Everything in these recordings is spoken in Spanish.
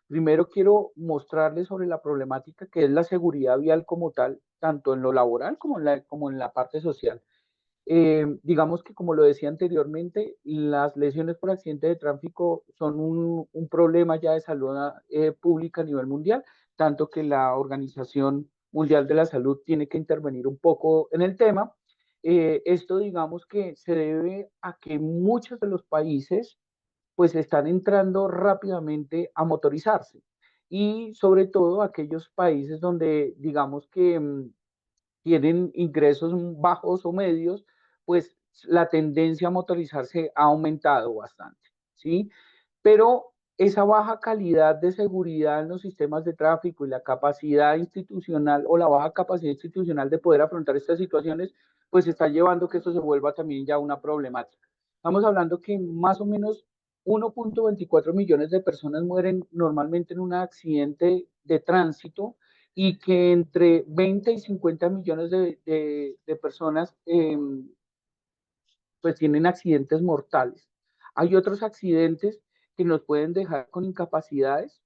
Primero quiero mostrarles sobre la problemática que es la seguridad vial como tal, tanto en lo laboral como en la parte social. Digamos que, como lo decía anteriormente, las lesiones por accidente de tráfico son un problema ya de salud pública a nivel mundial, tanto que la Organización Mundial de la Salud tiene que intervenir un poco en el tema. Esto, digamos que se debe a que muchos de los países pues están entrando rápidamente a motorizarse y sobre todo aquellos países donde digamos que tienen ingresos bajos o medios, pues la tendencia a motorizarse ha aumentado bastante, ¿sí? Pero esa baja calidad de seguridad en los sistemas de tráfico y la capacidad institucional o la baja capacidad institucional de poder afrontar estas situaciones, pues está llevando que esto se vuelva también ya una problemática. Estamos hablando que más o menos 1.24 millones de personas mueren normalmente en un accidente de tránsito y que entre 20 y 50 millones de personas pues tienen accidentes mortales. Hay otros accidentes que nos pueden dejar con incapacidades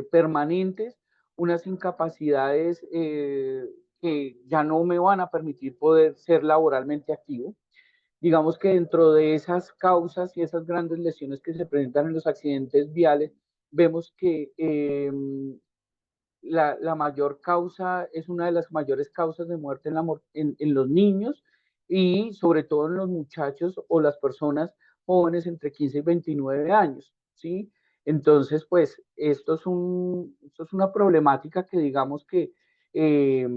permanentes, unas incapacidades que ya no me van a permitir poder ser laboralmente activo. Digamos que dentro de esas causas y esas grandes lesiones que se presentan en los accidentes viales, vemos que la mayor causa es una de las mayores causas de muerte en los niños y sobre todo en los muchachos o las personas jóvenes entre 15 y 29 años, ¿sí? Entonces, pues, esto es una problemática que digamos eh,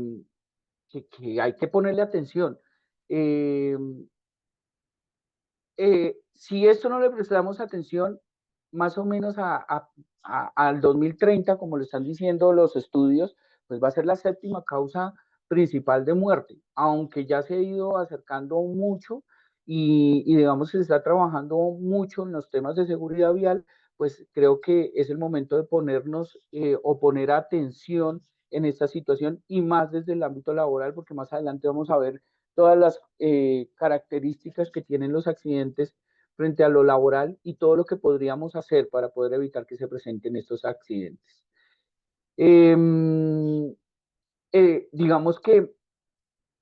que hay que ponerle atención. Eh, si esto no le prestamos atención, más o menos al 2030, como lo están diciendo los estudios, pues va a ser la séptima causa principal de muerte, aunque ya se ha ido acercando mucho y digamos se está trabajando mucho en los temas de seguridad vial, pues creo que es el momento de ponernos o poner atención en esta situación y más desde el ámbito laboral, porque más adelante vamos a ver todas las características que tienen los accidentes frente a lo laboral y todo lo que podríamos hacer para poder evitar que se presenten estos accidentes. Eh, digamos que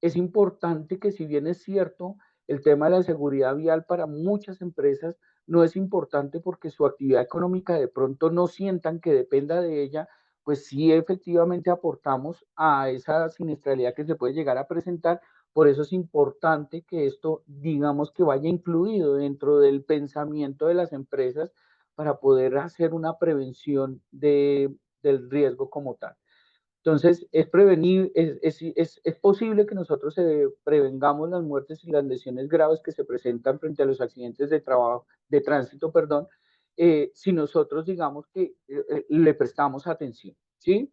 es importante que, si bien es cierto, el tema de la seguridad vial para muchas empresas no es importante porque su actividad económica de pronto no sientan que dependa de ella, pues sí efectivamente aportamos a esa siniestralidad que se puede llegar a presentar. Por eso es importante que esto, digamos, que vaya incluido dentro del pensamiento de las empresas para poder hacer una prevención del riesgo como tal. Entonces, es posible que nosotros prevengamos las muertes y las lesiones graves que se presentan frente a los accidentes de trabajo, de tránsito, perdón, si nosotros digamos que le prestamos atención, ¿sí?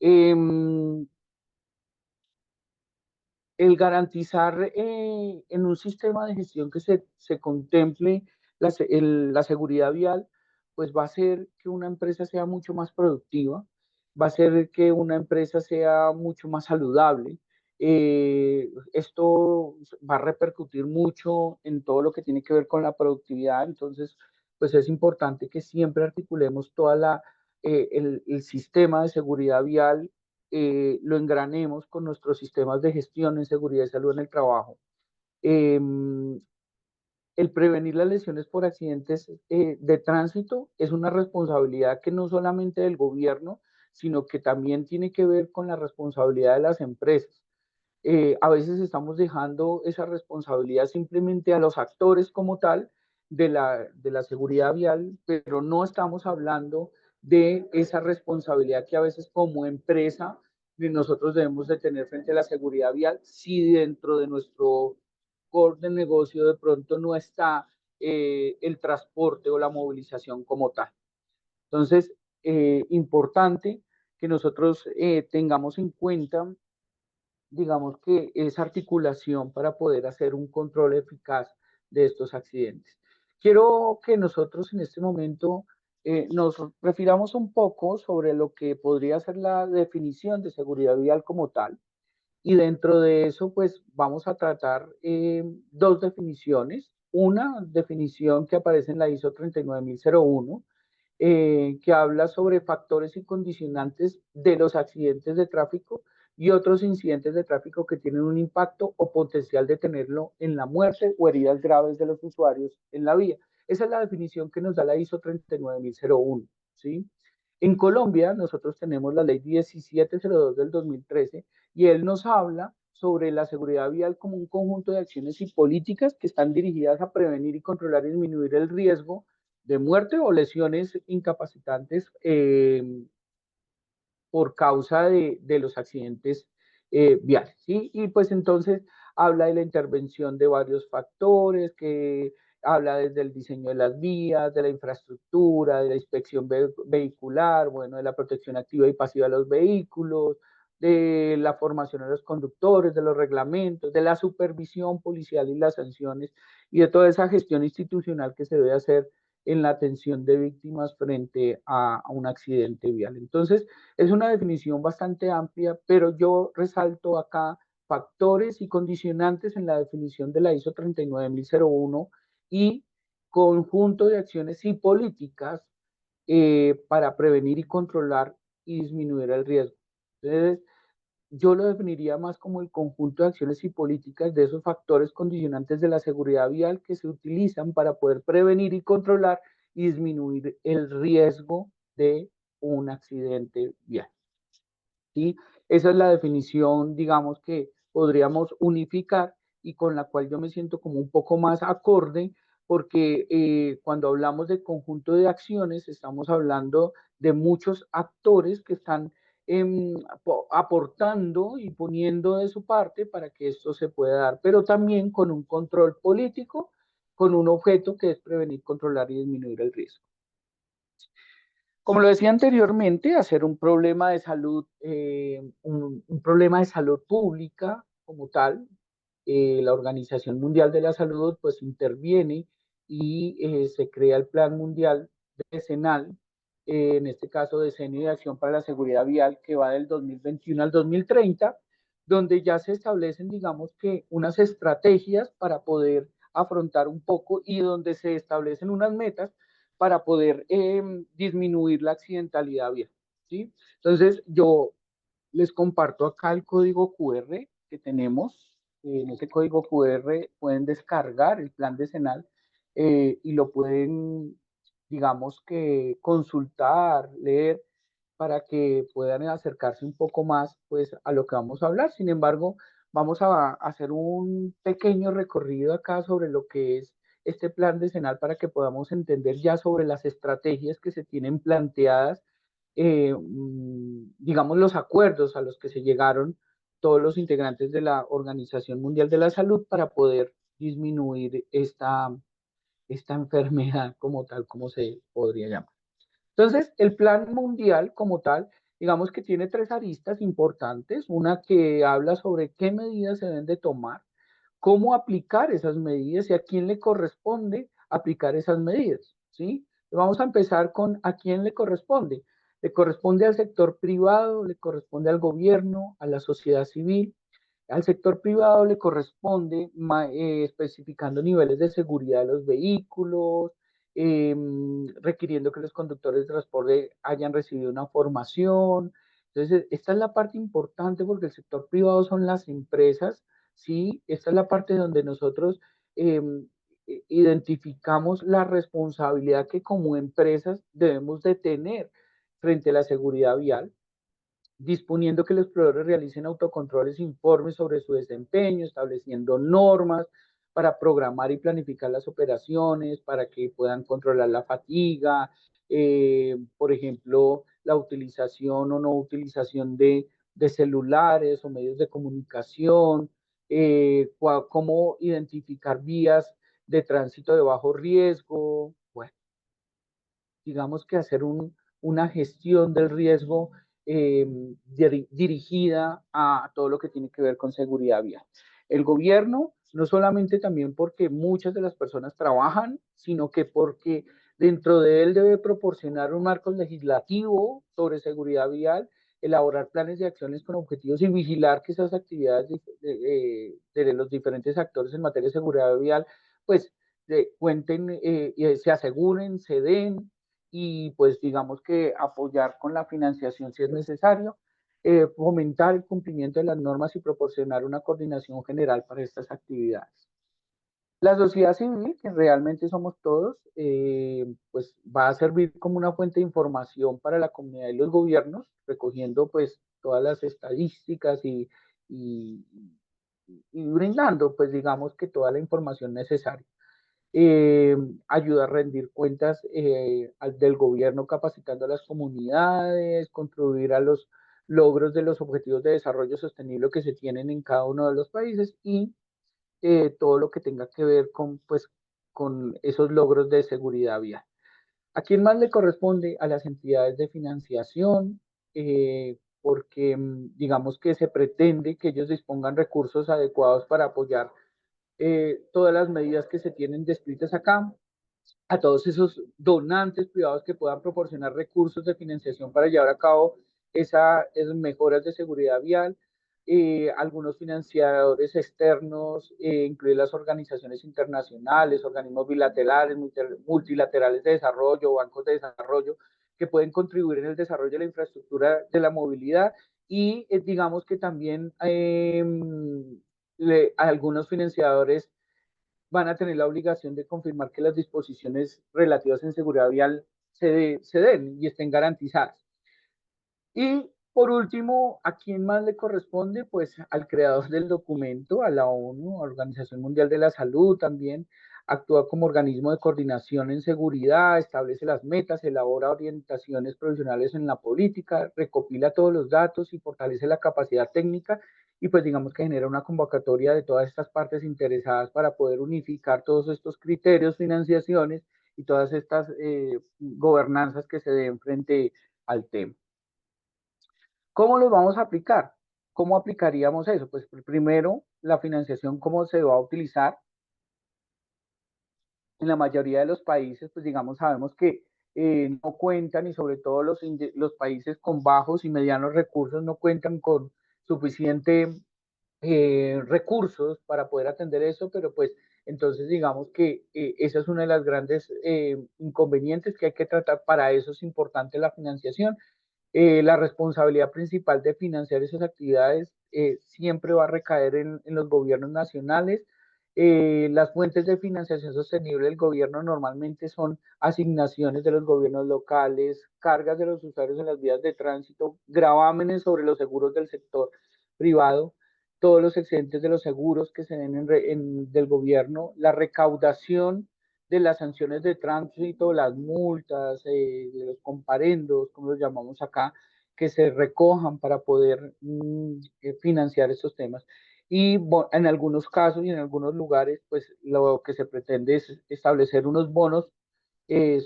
Eh, el garantizar en un sistema de gestión que se contemple la seguridad vial, pues va a hacer que una empresa sea mucho más productiva, va a hacer que una empresa sea mucho más saludable. Esto va a repercutir mucho en todo lo que tiene que ver con la productividad, entonces, pues es importante que siempre articulemos el sistema de seguridad vial, lo engranemos con nuestros sistemas de gestión en seguridad y salud en el trabajo. Eh, el prevenir las lesiones por accidentes de tránsito es una responsabilidad que no solamente del gobierno, sino que también tiene que ver con la responsabilidad de las empresas. A veces estamos dejando esa responsabilidad simplemente a los actores como tal de la seguridad vial, pero no estamos hablando de esa responsabilidad que a veces como empresa nosotros debemos de tener frente a la seguridad vial si dentro de nuestro core de negocio de pronto no está el transporte o la movilización como tal. Entonces, importante que nosotros tengamos en cuenta, digamos que esa articulación para poder hacer un control eficaz de estos accidentes. Quiero que nosotros en este momento nos refiramos un poco sobre lo que podría ser la definición de seguridad vial como tal. Y dentro de eso, pues vamos a tratar dos definiciones. Una definición que aparece en la ISO 39001 que habla sobre factores y condicionantes de los accidentes de tráfico y otros incidentes de tráfico que tienen un impacto o potencial de tenerlo en la muerte o heridas graves de los usuarios en la vía. Esa es la definición que nos da la ISO 39001, ¿sí? En Colombia, nosotros tenemos la ley 1702 del 2013 y él nos habla sobre la seguridad vial como un conjunto de acciones y políticas que están dirigidas a prevenir y controlar y disminuir el riesgo de muerte o lesiones incapacitantes por causa de los accidentes viales, ¿sí? Y pues entonces habla de la intervención de varios factores, que habla desde el diseño de las vías, de la infraestructura, de la inspección vehicular, bueno, de la protección activa y pasiva de los vehículos, de la formación de los conductores, de los reglamentos, de la supervisión policial y las sanciones, y de toda esa gestión institucional que se debe hacer en la atención de víctimas frente a un accidente vial. Entonces, es una definición bastante amplia, pero yo resalto acá factores y condicionantes en la definición de la ISO 39001 y conjunto de acciones y políticas para prevenir y controlar y disminuir el riesgo. Entonces, yo lo definiría más como el conjunto de acciones y políticas de esos factores condicionantes de la seguridad vial que se utilizan para poder prevenir y controlar y disminuir el riesgo de un accidente vial. ¿Sí? Esa es la definición, digamos, que podríamos unificar y con la cual yo me siento como un poco más acorde, porque cuando hablamos de conjunto de acciones, estamos hablando de muchos actores que están aportando y poniendo de su parte para que esto se pueda dar, pero también con un control político, con un objeto que es prevenir, controlar y disminuir el riesgo. Como lo decía anteriormente, hacer un problema de salud, un problema de salud pública como tal, la Organización Mundial de la Salud pues interviene y se crea el Plan Mundial Decenal, en este caso Decenio de Acción para la Seguridad Vial, que va del 2021 al 2030, donde ya se establecen, digamos que, unas estrategias para poder afrontar un poco y donde se establecen unas metas para poder disminuir la accidentalidad vial, ¿sí? Entonces, yo les comparto acá el código QR que tenemos. En ese código QR pueden descargar el plan decenal y lo pueden, digamos que, consultar, leer para que puedan acercarse un poco más pues, a lo que vamos a hablar. Sin embargo, vamos a hacer un pequeño recorrido acá sobre lo que es este plan decenal para que podamos entender ya sobre las estrategias que se tienen planteadas, digamos, los acuerdos a los que se llegaron todos los integrantes de la Organización Mundial de la Salud para poder disminuir esta enfermedad como tal, como se podría llamar. Entonces, el plan mundial como tal, digamos que tiene tres aristas importantes. Una que habla sobre qué medidas se deben de tomar, cómo aplicar esas medidas y a quién le corresponde aplicar esas medidas, ¿sí? Vamos a empezar con a quién le corresponde. Le corresponde al sector privado, le corresponde al gobierno, a la sociedad civil. Al sector privado le corresponde especificando niveles de seguridad de los vehículos, requiriendo que los conductores de transporte hayan recibido una formación. Entonces, esta es la parte importante porque el sector privado son las empresas, ¿sí? Esta es la parte donde nosotros eh, identificamos la responsabilidad que como empresas debemos de tener frente a la seguridad vial, disponiendo que los proveedores realicen autocontroles e informes sobre su desempeño, estableciendo normas para programar y planificar las operaciones, para que puedan controlar la fatiga, por ejemplo, la utilización o no utilización de celulares o medios de comunicación, cómo identificar vías de tránsito de bajo riesgo, bueno, digamos que hacer una gestión del riesgo dirigida a todo lo que tiene que ver con seguridad vial. El gobierno, no solamente también porque muchas de las personas trabajan, sino que porque dentro de él debe proporcionar un marco legislativo sobre seguridad vial, elaborar planes de acciones con objetivos y vigilar que esas actividades de los diferentes actores en materia de seguridad vial, pues cuenten, se aseguren, se den y pues digamos que apoyar con la financiación si es necesario, fomentar el cumplimiento de las normas y proporcionar una coordinación general para estas actividades. La sociedad civil, que realmente somos todos, pues va a servir como una fuente de información para la comunidad y los gobiernos, recogiendo pues todas las estadísticas y, y brindando pues digamos que toda la información necesaria. Eh, Ayuda a rendir cuentas del gobierno capacitando a las comunidades, contribuir a los logros de los objetivos de desarrollo sostenible que se tienen en cada uno de los países y todo lo que tenga que ver con, pues, con esos logros de seguridad vial. ¿A quién más le corresponde? A las entidades de financiación, porque digamos que se pretende que ellos dispongan recursos adecuados para apoyar todas las medidas que se tienen descritas acá, a todos esos donantes privados que puedan proporcionar recursos de financiación para llevar a cabo esas mejoras de seguridad vial, algunos financiadores externos, incluir las organizaciones internacionales, organismos bilaterales, multilaterales de desarrollo, bancos de desarrollo, que pueden contribuir en el desarrollo de la infraestructura de la movilidad y digamos que también algunos financiadores van a tener la obligación de confirmar que las disposiciones relativas en seguridad vial se den y estén garantizadas. Y por último, ¿a quién más le corresponde? Pues al creador del documento, a la ONU, a la Organización Mundial de la Salud también, actúa como organismo de coordinación en seguridad, establece las metas, elabora orientaciones provisionales en la política, recopila todos los datos y fortalece la capacidad técnica y pues digamos que genera una convocatoria de todas estas partes interesadas para poder unificar todos estos criterios, financiaciones y todas estas gobernanzas que se den frente al tema. ¿Cómo los vamos a aplicar? ¿Cómo aplicaríamos eso? Pues primero, la financiación, ¿cómo se va a utilizar? En la mayoría de los países, pues digamos, sabemos que no cuentan y sobre todo los países con bajos y medianos recursos no cuentan con suficiente recursos para poder atender eso, pero pues entonces digamos que esa es una de las grandes inconvenientes que hay que tratar. Para eso es importante la financiación. La responsabilidad principal de financiar esas actividades siempre va a recaer en los gobiernos nacionales. Las fuentes de financiación sostenible del gobierno normalmente son asignaciones de los gobiernos locales, cargas de los usuarios en las vías de tránsito, gravámenes sobre los seguros del sector privado, todos los excedentes de los seguros que se den del gobierno, la recaudación de las sanciones de tránsito, las multas, de los comparendos, como los llamamos acá, que se recojan para poder financiar estos temas. Y en algunos casos y en algunos lugares, pues lo que se pretende es establecer unos bonos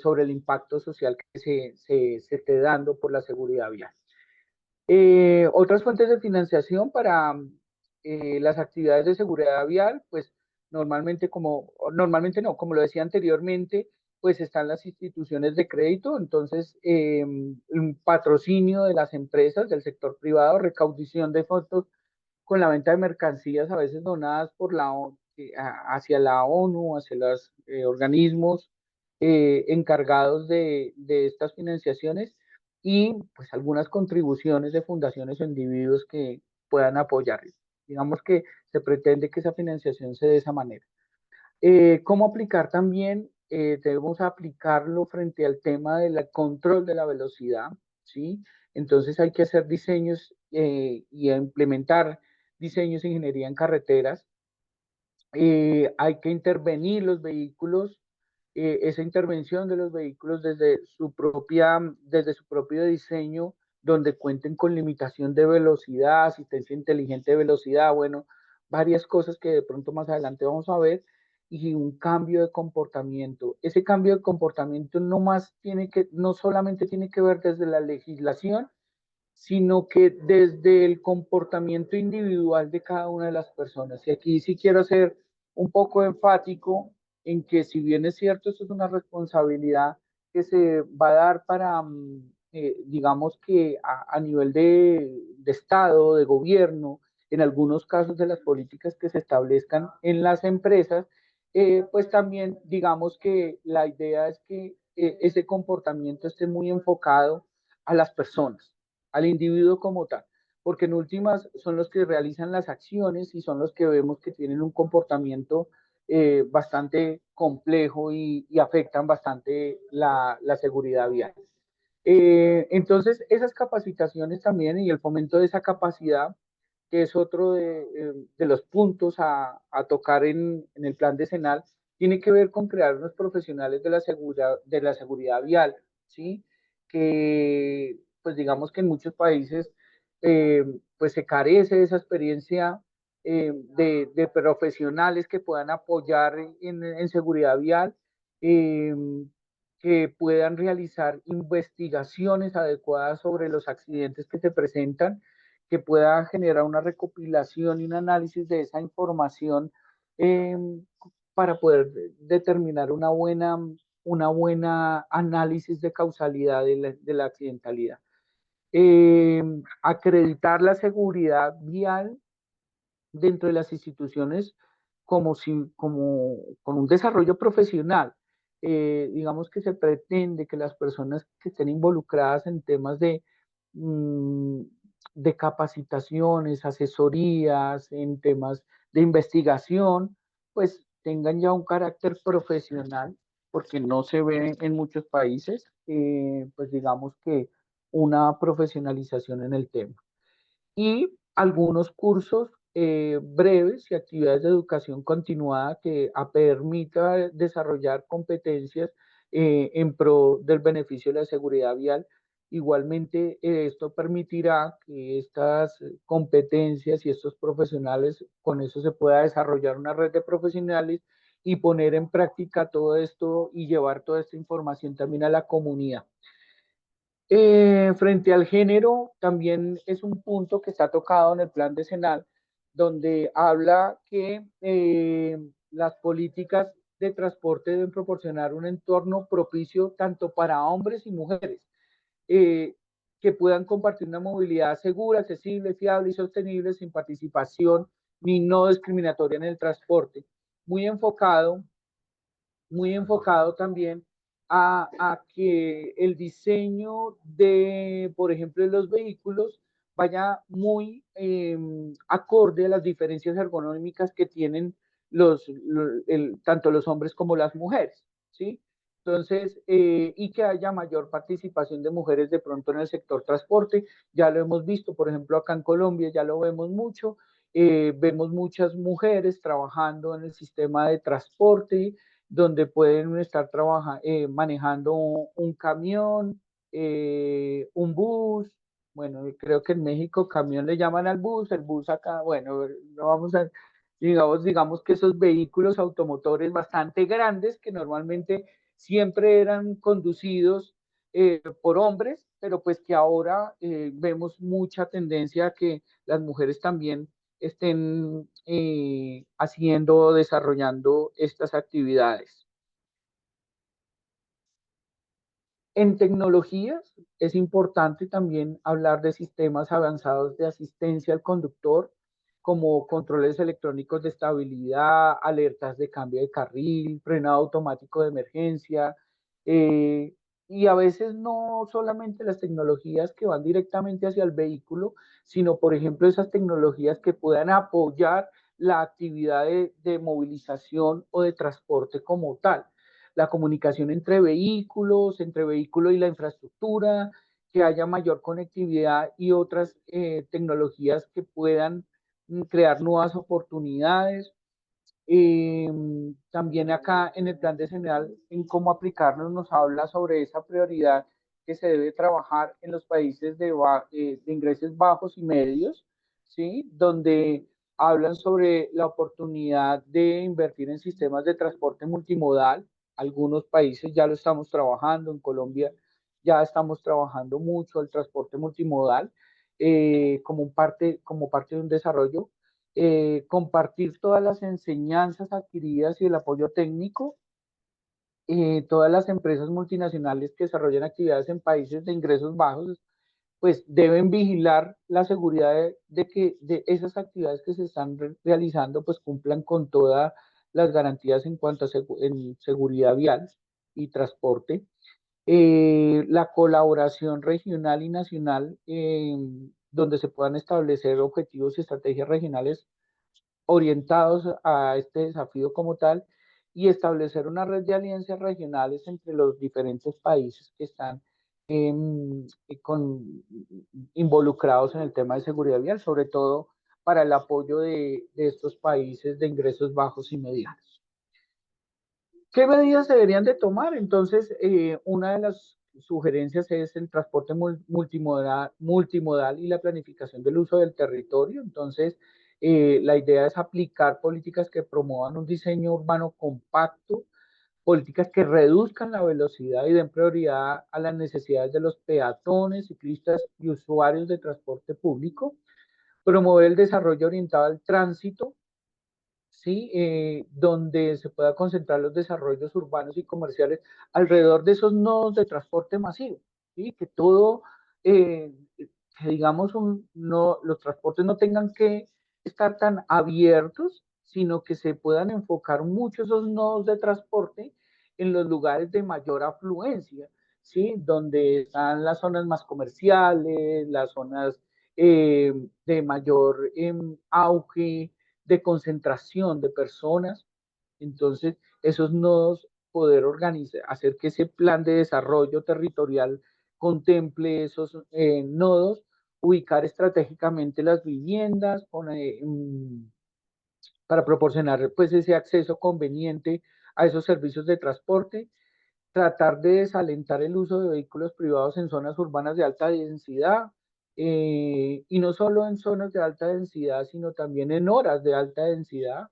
sobre el impacto social que se esté dando por la seguridad vial. Otras fuentes de financiación para las actividades de seguridad vial, pues normalmente no, como lo decía anteriormente, pues están las instituciones de crédito, entonces un patrocinio de las empresas del sector privado, recaudación de fondos con la venta de mercancías a veces donadas por hacia la ONU, hacia los organismos encargados de estas financiaciones y pues algunas contribuciones de fundaciones o individuos que puedan apoyar. Digamos que se pretende que esa financiación se dé de esa manera. ¿Cómo aplicar también? Debemos aplicarlo frente al tema del control de la velocidad, ¿sí? Entonces hay que hacer diseños y implementar diseños de ingeniería en carreteras. Hay que intervenir los vehículos, esa intervención de los vehículos desde su propio diseño, donde cuenten con limitación de velocidad, asistencia inteligente de velocidad, bueno, varias cosas que de pronto más adelante vamos a ver, y un cambio de comportamiento. Ese cambio de comportamiento no solamente tiene que ver desde la legislación, sino que desde el comportamiento individual de cada una de las personas. Y aquí sí quiero ser un poco enfático en que si bien es cierto, esto es una responsabilidad que se va a dar para, digamos que a nivel de Estado, de gobierno, en algunos casos de las políticas que se establezcan en las empresas, pues también digamos que la idea es que ese comportamiento esté muy enfocado a las personas, al individuo como tal, porque en últimas son los que realizan las acciones y son los que vemos que tienen un comportamiento bastante complejo y afectan bastante la seguridad vial. Entonces, esas capacitaciones también y el fomento de esa capacidad, que es otro de los puntos a tocar en el plan decenal, tiene que ver con crear unos profesionales de la seguridad vial, ¿sí? Que, pues digamos que en muchos países, pues se carece de esa experiencia de profesionales que puedan apoyar en seguridad vial. Eh, que puedan realizar investigaciones adecuadas sobre los accidentes que se presentan, que pueda generar una recopilación y un análisis de esa información eh, para poder determinar una buena análisis de causalidad de la accidentalidad. Acreditar la seguridad vial dentro de las instituciones como con un desarrollo profesional. Digamos que se pretende que las personas que estén involucradas en temas mm, de capacitaciones, asesorías, en temas de investigación, pues tengan ya un carácter profesional, porque no se ve en muchos países, pues digamos que una profesionalización en el tema y algunos cursos breves y actividades de educación continuada que permita desarrollar competencias en pro del beneficio de la seguridad vial. Igualmente, esto permitirá que estas competencias y estos profesionales, con eso se pueda desarrollar una red de profesionales y poner en práctica todo esto y llevar toda esta información también a la comunidad. Frente al género, también es un punto que está tocado en el plan decenal, donde habla que las políticas de transporte deben proporcionar un entorno propicio tanto para hombres y mujeres, eh, que puedan compartir una movilidad segura, accesible, fiable y sostenible sin participación ni no discriminatoria en el transporte. Muy enfocado muy enfocado también a que el diseño de, por ejemplo, de los vehículos vaya muy acorde a las diferencias ergonómicas que tienen tanto los hombres como las mujeres, ¿sí? Entonces, y que haya mayor participación de mujeres de pronto en el sector transporte, ya lo hemos visto, por ejemplo, acá en Colombia ya lo vemos mucho, vemos muchas mujeres trabajando en el sistema de transporte, donde pueden estar manejando un camión, un bus. Bueno, creo que en México camión le llaman al bus, el bus acá, bueno, no vamos a, digamos que esos vehículos automotores bastante grandes que normalmente siempre eran conducidos por hombres, pero pues que ahora vemos mucha tendencia a que las mujeres también estén haciendo, desarrollando estas actividades. En tecnologías es importante también hablar de sistemas avanzados de asistencia al conductor, como controles electrónicos de estabilidad, alertas de cambio de carril, frenado automático de emergencia, eh, y a veces no solamente las tecnologías que van directamente hacia el vehículo, sino por ejemplo esas tecnologías que puedan apoyar la actividad de movilización o de transporte como tal, la comunicación entre vehículo y la infraestructura, que haya mayor conectividad y otras tecnologías que puedan crear nuevas oportunidades. También acá en el plan decenal, en cómo aplicarnos, nos habla sobre esa prioridad que se debe trabajar en los países de ingresos bajos y medios, ¿sí? Donde hablan sobre la oportunidad de invertir en sistemas de transporte multimodal. Algunos países ya lo estamos trabajando, en Colombia ya estamos trabajando mucho el transporte multimodal como parte de un desarrollo, compartir todas las enseñanzas adquiridas y el apoyo técnico. Todas las empresas multinacionales que desarrollan actividades en países de ingresos bajos, pues deben vigilar la seguridad de que de esas actividades que se están realizando, pues cumplan con todas las garantías en cuanto a en seguridad vial y transporte. La colaboración regional y nacional, donde se puedan establecer objetivos y estrategias regionales orientados a este desafío como tal, y establecer una red de alianzas regionales entre los diferentes países que están involucrados en el tema de seguridad vial, sobre todo para el apoyo de estos países de ingresos bajos y medianos. ¿Qué medidas se deberían de tomar? Entonces, una de las sugerencias es el transporte multimodal y la planificación del uso del territorio. Entonces, la idea es aplicar políticas que promuevan un diseño urbano compacto, políticas que reduzcan la velocidad y den prioridad a las necesidades de los peatones, ciclistas y usuarios de transporte público, promover el desarrollo orientado al tránsito, ¿sí? Donde se pueda concentrar los desarrollos urbanos y comerciales alrededor de esos nodos de transporte masivo, ¿sí? Que todo, que digamos, no, los transportes no tengan que estar tan abiertos, sino que se puedan enfocar mucho esos nodos de transporte en los lugares de mayor afluencia, ¿sí? Donde están las zonas más comerciales, las zonas de mayor auge, de concentración de personas. Entonces, esos nodos, poder organizar, hacer que ese plan de desarrollo territorial contemple esos nodos, ubicar estratégicamente las viviendas para proporcionar pues ese acceso conveniente a esos servicios de transporte, tratar de desalentar el uso de vehículos privados en zonas urbanas de alta densidad, y no solo en zonas de alta densidad, sino también en horas de alta densidad,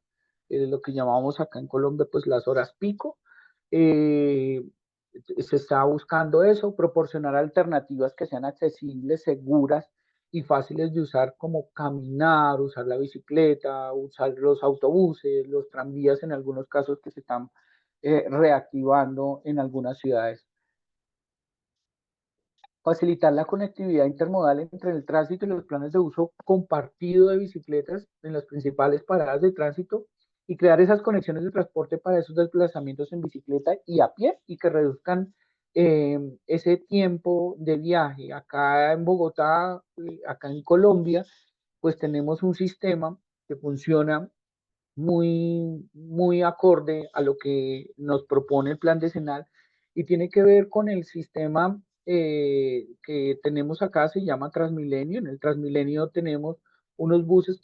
lo que llamamos acá en Colombia pues las horas pico. Eh, Se está buscando eso, proporcionar alternativas que sean accesibles, seguras y fáciles de usar, como caminar, usar la bicicleta, usar los autobuses, los tranvías en algunos casos que se están reactivando en algunas ciudades. Facilitar la conectividad intermodal entre el tránsito y los planes de uso compartido de bicicletas en las principales paradas de tránsito, y crear esas conexiones de transporte para esos desplazamientos en bicicleta y a pie, y que reduzcan ese tiempo de viaje. Acá en Bogotá, acá en Colombia, pues tenemos un sistema que funciona muy acorde a lo que nos propone el plan decenal, y tiene que ver con el sistema que tenemos acá. Se llama Transmilenio. En el Transmilenio tenemos unos buses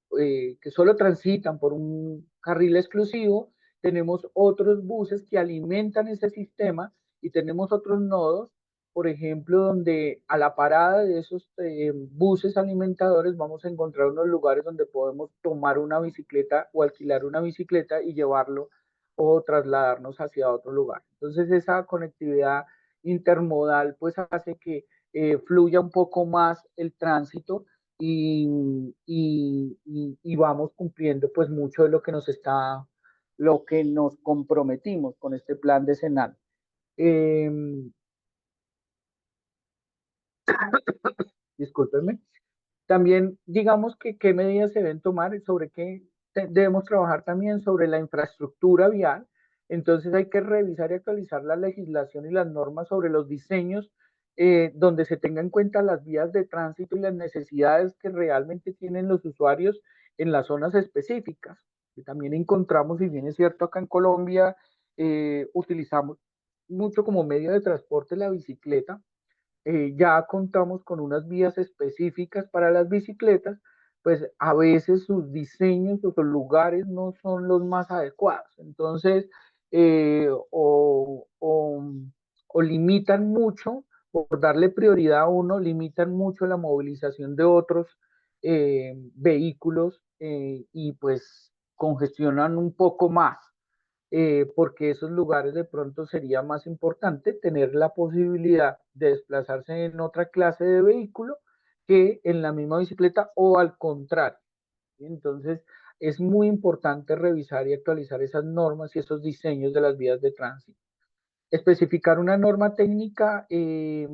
que solo transitan por un carril exclusivo, tenemos otros buses que alimentan ese sistema, y tenemos otros nodos, por ejemplo, donde a la parada de esos buses alimentadores vamos a encontrar unos lugares donde podemos tomar una bicicleta o alquilar una bicicleta y llevarlo o trasladarnos hacia otro lugar. Entonces esa conectividad intermodal pues hace que fluya un poco más el tránsito, y vamos cumpliendo pues mucho de lo que nos comprometimos con este plan decenal. Eh, Discúlpenme. También, digamos que qué medidas se deben tomar, sobre qué debemos trabajar también sobre la infraestructura vial. Entonces hay que revisar y actualizar la legislación y las normas sobre los diseños, donde se tengan en cuenta las vías de tránsito y las necesidades que realmente tienen los usuarios en las zonas específicas. Y también encontramos, si bien es cierto, acá en Colombia utilizamos mucho como medio de transporte la bicicleta. Ya contamos con unas vías específicas para las bicicletas, pues a veces sus diseños o sus lugares no son los más adecuados. Entonces, o limitan mucho, por darle prioridad a uno, limitan mucho la movilización de otros vehículos, y pues congestionan un poco más, porque esos lugares de pronto sería más importante tener la posibilidad de desplazarse en otra clase de vehículo que en la misma bicicleta, o al contrario. Entonces, es muy importante revisar y actualizar esas normas y esos diseños de las vías de tránsito. Especificar una norma técnica, y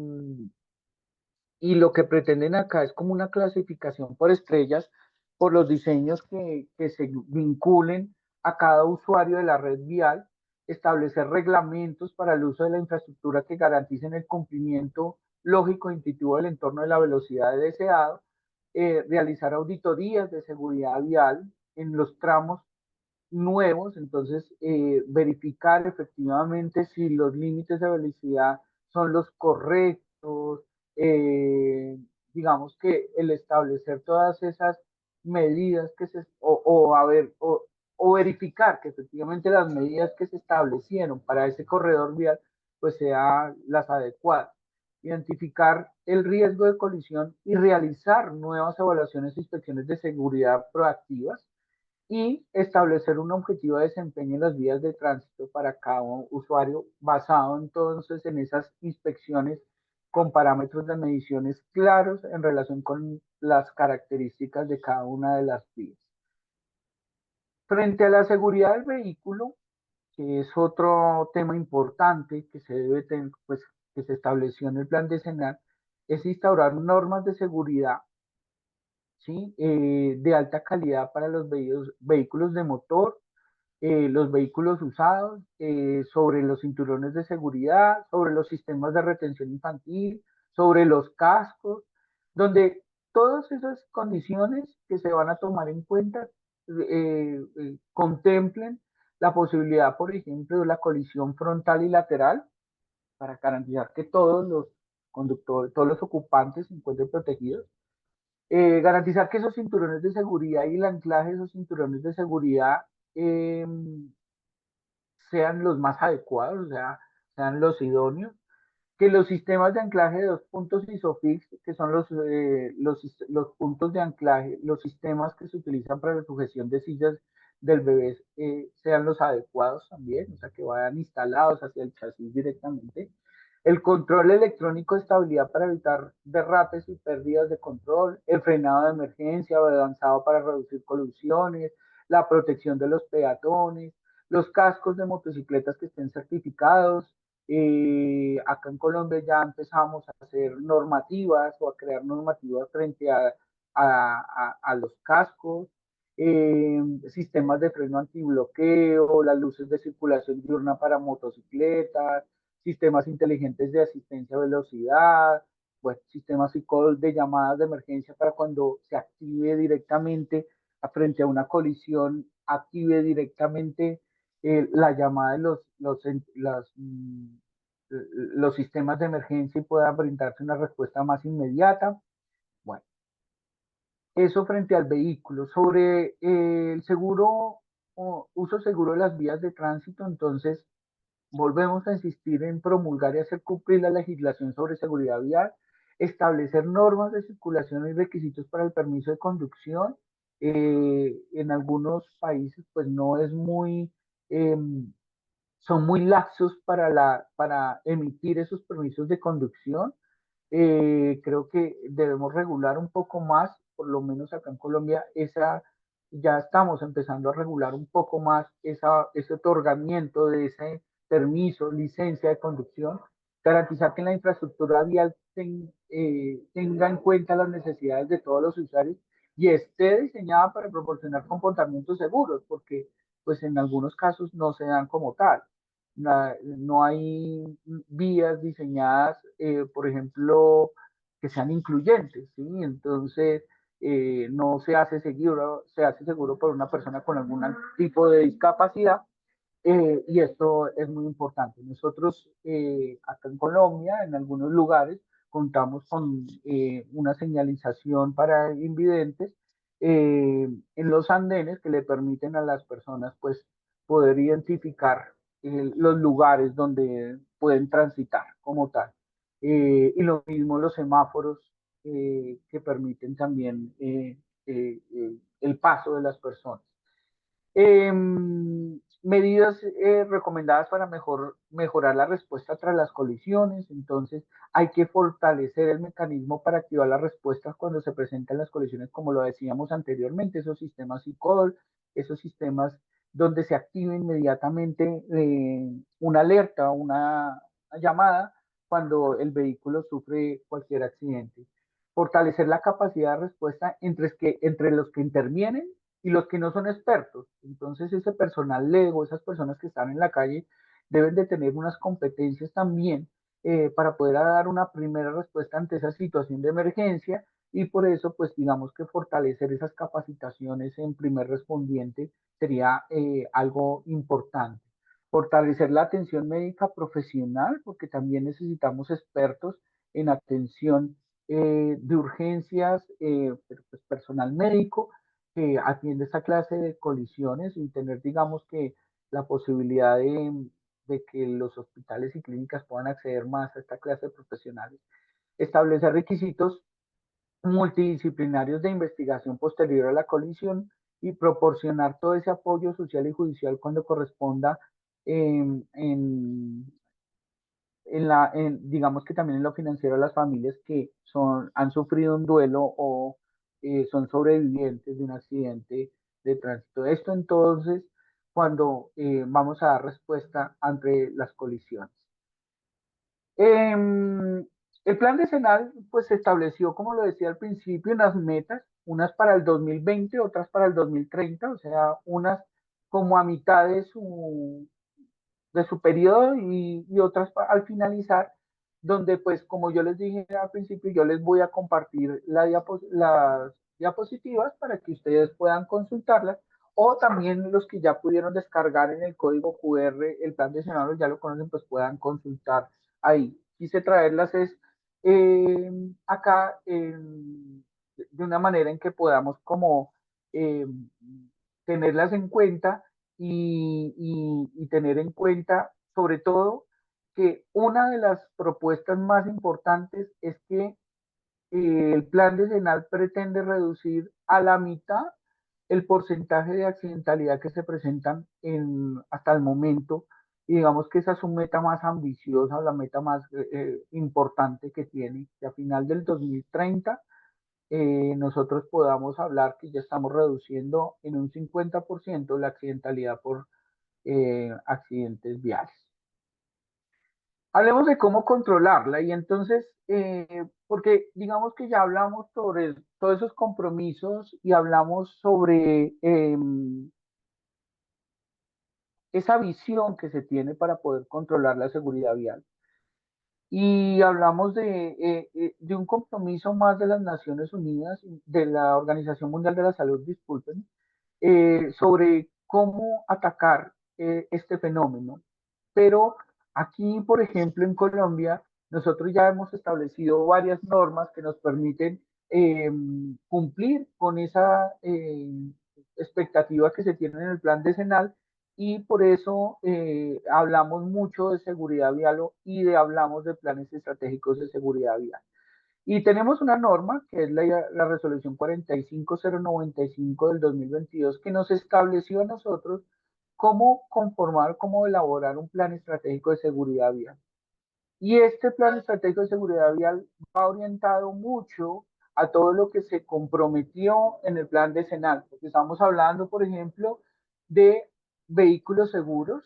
lo que pretenden acá es como una clasificación por estrellas, por los diseños que se vinculen a cada usuario de la red vial, establecer reglamentos para el uso de la infraestructura que garanticen el cumplimiento lógico e intuitivo del entorno de la velocidad deseado, realizar auditorías de seguridad vial en los tramos nuevos, entonces verificar efectivamente si los límites de velocidad son los correctos, eh, digamos que el establecer todas esas medidas que o verificar que efectivamente las medidas que se establecieron para ese corredor vial pues sean las adecuadas, identificar el riesgo de colisión y realizar nuevas evaluaciones e inspecciones de seguridad proactivas y establecer un objetivo de desempeño en las vías de tránsito para cada usuario basado entonces en esas inspecciones con parámetros de mediciones claros en relación con las características de cada una de las vías. Frente a la seguridad del vehículo, que es otro tema importante que se debe tener, pues, que se estableció en el plan decenal, es instaurar normas de seguridad, ¿sí? De alta calidad para los vehículos de motor, los vehículos usados, sobre los cinturones de seguridad, sobre los sistemas de retención infantil, sobre los cascos, donde todas esas condiciones que se van a tomar en cuenta contemplen la posibilidad, por ejemplo, de la colisión frontal y lateral para garantizar que todos los conductores, todos los ocupantes se encuentren protegidos. Garantizar que esos cinturones de seguridad y el anclaje de esos cinturones de seguridad eh, sean los más adecuados, o sea, sean los idóneos, que los sistemas de anclaje de 2 puntos ISOFIX, que son los puntos de anclaje, los sistemas que se utilizan para la sujeción de sillas del bebé, sean los adecuados también, o sea, que vayan instalados hacia el chasis directamente. El control electrónico de estabilidad para evitar derrapes y pérdidas de control, el frenado de emergencia o avanzado para reducir colisiones, la protección de los peatones, los cascos de motocicletas que estén certificados. Acá en Colombia ya empezamos a hacer normativas o a crear normativas frente a los cascos, sistemas de freno antibloqueo, las luces de circulación diurna para motocicletas, sistemas inteligentes de asistencia a velocidad, pues, sistemas de llamadas de emergencia para cuando se active directamente frente a una colisión, active directamente la llamada de los sistemas de emergencia y puedan brindarse una respuesta más inmediata. Bueno, eso frente al vehículo. Sobre el seguro o uso seguro de las vías de tránsito, entonces volvemos a insistir en promulgar y hacer cumplir la legislación sobre seguridad vial, establecer normas de circulación y requisitos para el permiso de conducción. En algunos países, pues no es muy, eh, son muy laxos para emitir esos permisos de conducción. Creo que debemos regular un poco más, por lo menos acá en Colombia, ya estamos empezando a regular un poco más ese otorgamiento de ese permiso, licencia de conducción, garantizar que la infraestructura vial tenga en cuenta las necesidades de todos los usuarios y esté diseñada para proporcionar comportamientos seguros, porque pues en algunos casos no se dan como tal. No hay vías diseñadas, por ejemplo, que sean incluyentes, ¿sí? Entonces, no se hace seguro por una persona con algún tipo de discapacidad, y esto es muy importante. Nosotros, acá en Colombia, en algunos lugares, contamos con una señalización para invidentes en los andenes que le permiten a las personas, pues, poder identificar los lugares donde pueden transitar como tal. Y lo mismo los semáforos que permiten también el paso de las personas. Eh, Medidas recomendadas para mejorar la respuesta tras las colisiones. Entonces, hay que fortalecer el mecanismo para activar las respuestas cuando se presentan las colisiones, como lo decíamos anteriormente, esos sistemas e-call, esos sistemas donde se active inmediatamente una alerta, una llamada cuando el vehículo sufre cualquier accidente. Fortalecer la capacidad de respuesta entre los que intervienen y los que no son expertos. Entonces ese personal lego, esas personas que están en la calle, deben de tener unas competencias también para poder dar una primera respuesta ante esa situación de emergencia y por eso, pues digamos que fortalecer esas capacitaciones en primer respondiente sería algo importante. Fortalecer la atención médica profesional, porque también necesitamos expertos en atención de urgencias, pues, personal médico que atiende esta clase de colisiones y tener, digamos que, la posibilidad de que los hospitales y clínicas puedan acceder más a esta clase de profesionales. Establecer requisitos multidisciplinarios de investigación posterior a la colisión y proporcionar todo ese apoyo social y judicial cuando corresponda en, en, digamos que también en lo financiero a las familias que han sufrido un duelo o son sobrevivientes de un accidente de tránsito. Esto entonces cuando vamos a dar respuesta ante las colisiones. El plan decenal pues se estableció, como lo decía al principio, unas metas, unas para el 2020, otras para el 2030, o sea, unas como a mitad de su periodo y otras al finalizar, donde pues como yo les dije al principio, yo les voy a compartir las diapositivas para que ustedes puedan consultarlas o también los que ya pudieron descargar en el código QR el plan de escenarios, ya lo conocen, pues puedan consultar ahí. Quise traerlas es acá de una manera en que podamos como eh, tenerlas en cuenta y tener en cuenta, sobre todo, que una de las propuestas más importantes es que el plan decenal pretende reducir a la mitad el porcentaje de accidentalidad que se presentan hasta el momento. Y digamos que esa es su meta más ambiciosa, la meta más importante que tiene, que a final del 2030 nosotros podamos hablar que ya estamos reduciendo en un 50% la accidentalidad por accidentes viales. Hablemos de cómo controlarla y entonces, porque digamos que ya hablamos sobre todos esos compromisos y hablamos sobre esa visión que se tiene para poder controlar la seguridad vial. Y hablamos de un compromiso más de las Naciones Unidas, de la Organización Mundial de la Salud, disculpen, sobre cómo atacar este fenómeno. Pero aquí, por ejemplo, en Colombia, nosotros ya hemos establecido varias normas que nos permiten cumplir con esa expectativa que se tiene en el plan decenal y por eso hablamos mucho de seguridad vial hablamos de planes estratégicos de seguridad vial. Y tenemos una norma, que es la resolución 45095 del 2022, que nos estableció a nosotros cómo conformar, cómo elaborar un plan estratégico de seguridad vial. Y este plan estratégico de seguridad vial va orientado mucho a todo lo que se comprometió en el plan decenal, porque estamos hablando, por ejemplo, de vehículos seguros,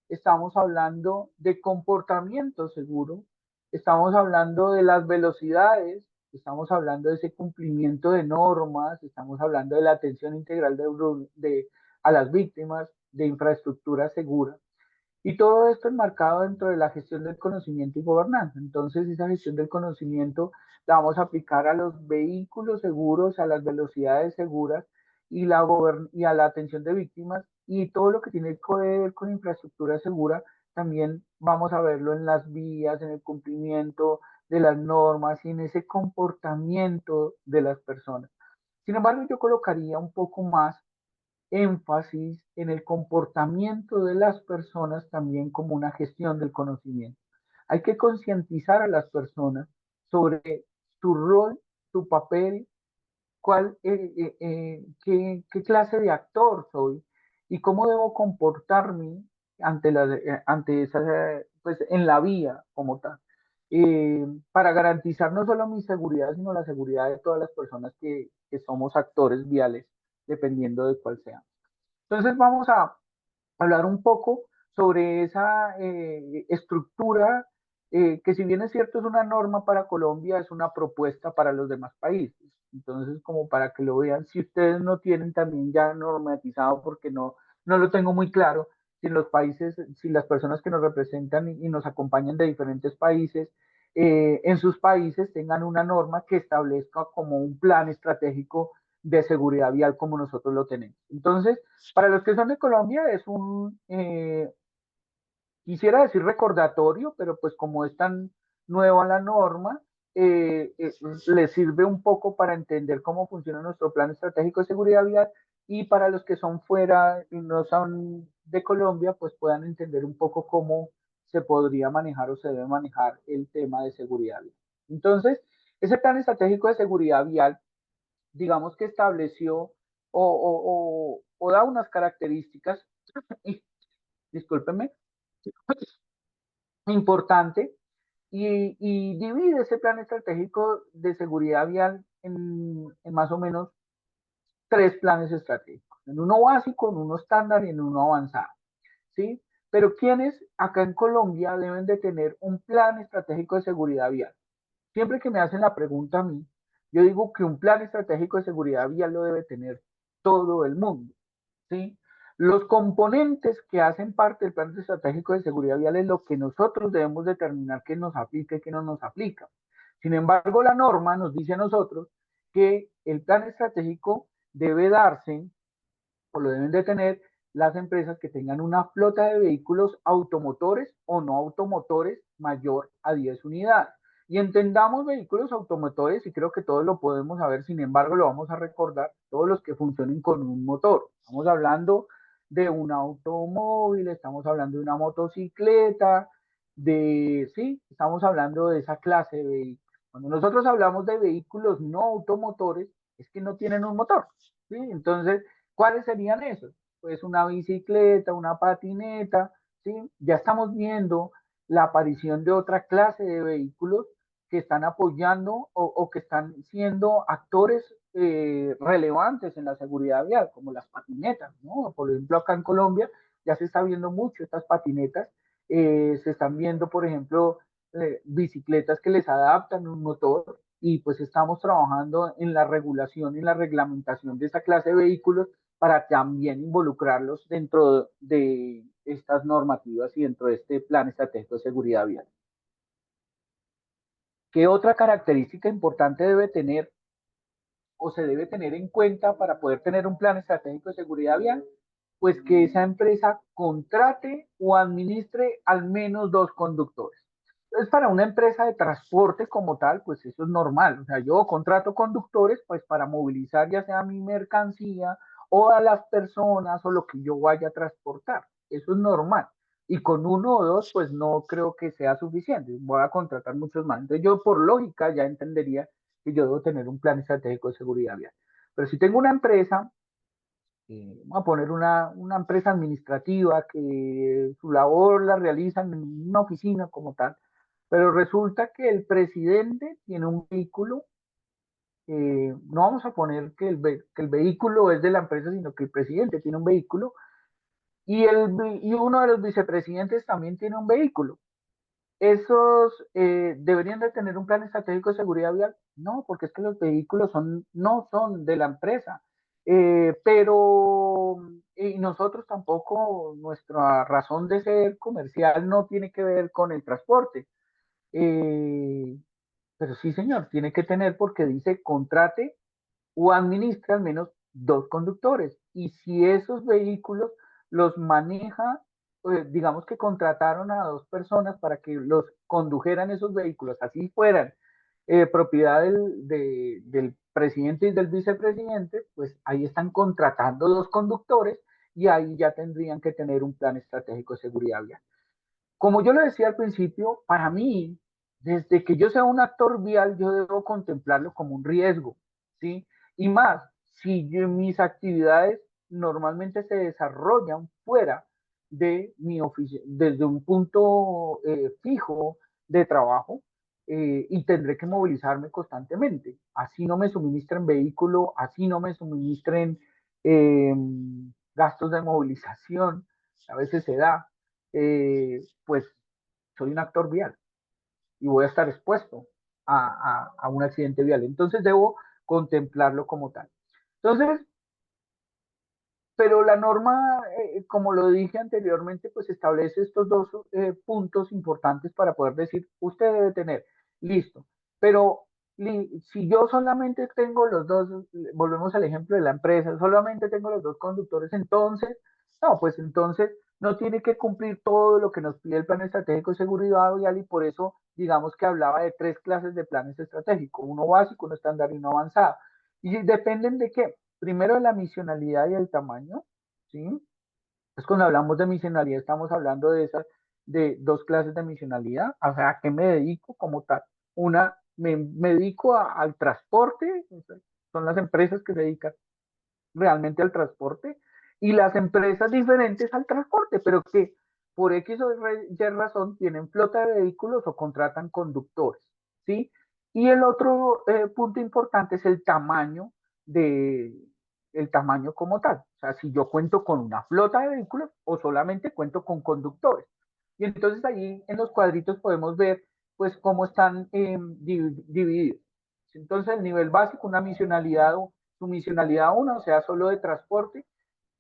estamos hablando de comportamiento seguro, estamos hablando de las velocidades, estamos hablando de ese cumplimiento de normas, estamos hablando de la atención integral a las víctimas, de infraestructura segura. Y todo esto enmarcado dentro de la gestión del conocimiento y gobernanza. Entonces, esa gestión del conocimiento la vamos a aplicar a los vehículos seguros, a las velocidades seguras y a la atención de víctimas y todo lo que tiene que ver con infraestructura segura, también vamos a verlo en las vías, en el cumplimiento de las normas y en ese comportamiento de las personas. Sin embargo, yo colocaría un poco más énfasis en el comportamiento de las personas también como una gestión del conocimiento. Hay que concientizar a las personas sobre su rol, su papel, qué clase de actor soy y cómo debo comportarme ante esa, pues en la vía como tal, para garantizar no solo mi seguridad, sino la seguridad de todas las personas que somos actores viales, dependiendo de cuál sea. Entonces vamos a hablar un poco sobre esa estructura que si bien es cierto es una norma para Colombia, es una propuesta para los demás países. Entonces, como para que lo vean, si ustedes no tienen también ya normatizado, porque no lo tengo muy claro, si en los países, si las personas que nos representan y nos acompañan de diferentes países, en sus países tengan una norma que establezca como un plan estratégico de seguridad vial como nosotros lo tenemos. Entonces, para los que son de Colombia es quisiera decir recordatorio, pero pues como es tan nueva la norma, les sirve un poco para entender cómo funciona nuestro plan estratégico de seguridad vial, y para los que son fuera y no son de Colombia, pues puedan entender un poco cómo se podría manejar o se debe manejar el tema de seguridad vial. Entonces, ese plan estratégico de seguridad vial, digamos que estableció o da unas características, y discúlpenme, importante, y divide ese plan estratégico de seguridad vial en más o menos tres planes estratégicos, en uno básico, en uno estándar y en uno avanzado, ¿sí? Pero ¿quiénes acá en Colombia deben de tener un plan estratégico de seguridad vial? Siempre que me hacen la pregunta a mí, yo digo que un plan estratégico de seguridad vial lo debe tener todo el mundo, ¿sí? Los componentes que hacen parte del plan estratégico de seguridad vial es lo que nosotros debemos determinar que nos aplica y que no nos aplica. Sin embargo, la norma nos dice a nosotros que el plan estratégico debe darse o lo deben de tener las empresas que tengan una flota de vehículos automotores o no automotores mayor a 10 unidades. Y entendamos vehículos automotores, y creo que todos lo podemos saber, sin embargo lo vamos a recordar, todos los que funcionen con un motor. Estamos hablando de un automóvil, estamos hablando de una motocicleta, sí, estamos hablando de esa clase de vehículos. Cuando nosotros hablamos de vehículos no automotores, es que no tienen un motor, ¿sí? Entonces, ¿cuáles serían esos? Pues una bicicleta, una patineta, ¿sí? Ya estamos viendo la aparición de otra clase de vehículos que están apoyando o que están siendo actores relevantes en la seguridad vial, como las patinetas, ¿no? Por ejemplo, acá en Colombia ya se está viendo mucho estas patinetas, se están viendo, por ejemplo, bicicletas que les adaptan un motor, y pues estamos trabajando en la regulación y en la reglamentación de esa clase de vehículos para también involucrarlos dentro de estas normativas y dentro de este plan estratégico de seguridad vial. ¿Qué otra característica importante debe tener o se debe tener en cuenta para poder tener un plan estratégico de seguridad vial? Pues que esa empresa contrate o administre al menos dos conductores. Entonces, para una empresa de transporte como tal, pues eso es normal. O sea, yo contrato conductores pues para movilizar ya sea mi mercancía o a las personas o lo que yo vaya a transportar. Eso es normal. Y con uno o dos, pues no creo que sea suficiente. Voy a contratar muchos más. Entonces, yo por lógica ya entendería que yo debo tener un plan estratégico de seguridad vial. Pero si tengo una empresa, vamos a poner una empresa administrativa que su labor la realizan en una oficina como tal, pero resulta que el presidente tiene un vehículo, no vamos a poner que el vehículo es de la empresa, sino que el presidente tiene un vehículo y uno de los vicepresidentes también tiene un vehículo. ¿Esos deberían de tener un plan estratégico de seguridad vial? No, porque es que los vehículos no son de la empresa. Pero y nosotros tampoco, nuestra razón de ser comercial no tiene que ver con el transporte. Eh, pero sí, señor, tiene que tener, porque dice contrate o administra al menos dos conductores. Y si esos vehículos los maneja, digamos que contrataron a dos personas para que los condujeran esos vehículos, así fueran propiedad del presidente y del vicepresidente, pues ahí están contratando dos conductores y ahí ya tendrían que tener un plan estratégico de seguridad vial. Como yo lo decía al principio, para mí, desde que yo sea un actor vial, yo debo contemplarlo como un riesgo, ¿sí? Y más, si mis actividades normalmente se desarrollan fuera de mi oficina, desde un punto fijo de trabajo, y tendré que movilizarme constantemente. Así no me suministren vehículo, así no me suministren eh, gastos de movilización, a veces se da, pues soy un actor vial y voy a estar expuesto a un accidente vial. Entonces debo contemplarlo como tal. Entonces, pero la norma, como lo dije anteriormente, pues establece estos dos puntos importantes para poder decir, usted debe tener, listo, pero si yo solamente tengo los dos, volvemos al ejemplo de la empresa, solamente tengo los dos conductores, entonces, no, pues entonces no tiene que cumplir todo lo que nos pide el Plan Estratégico de Seguridad Vial y por eso, digamos que hablaba de tres clases de planes estratégicos, uno básico, uno estándar y uno avanzado. ¿Y dependen de qué? Primero de la misionalidad y el tamaño, ¿sí? Entonces cuando hablamos de misionalidad estamos hablando de esas, de dos clases de misionalidad, o sea, ¿a qué me dedico como tal? Una, me dedico al transporte, o sea, son las empresas que se dedican realmente al transporte y las empresas diferentes al transporte, pero que por X o Y razón tienen flota de vehículos o contratan conductores, ¿sí? Y el otro punto importante es de, el tamaño como tal. O sea, si yo cuento con una flota de vehículos o solamente cuento con conductores. Y entonces allí en los cuadritos podemos ver pues cómo están divididos. Entonces el nivel básico, una misionalidad, su misionalidad 1, o sea, solo de transporte,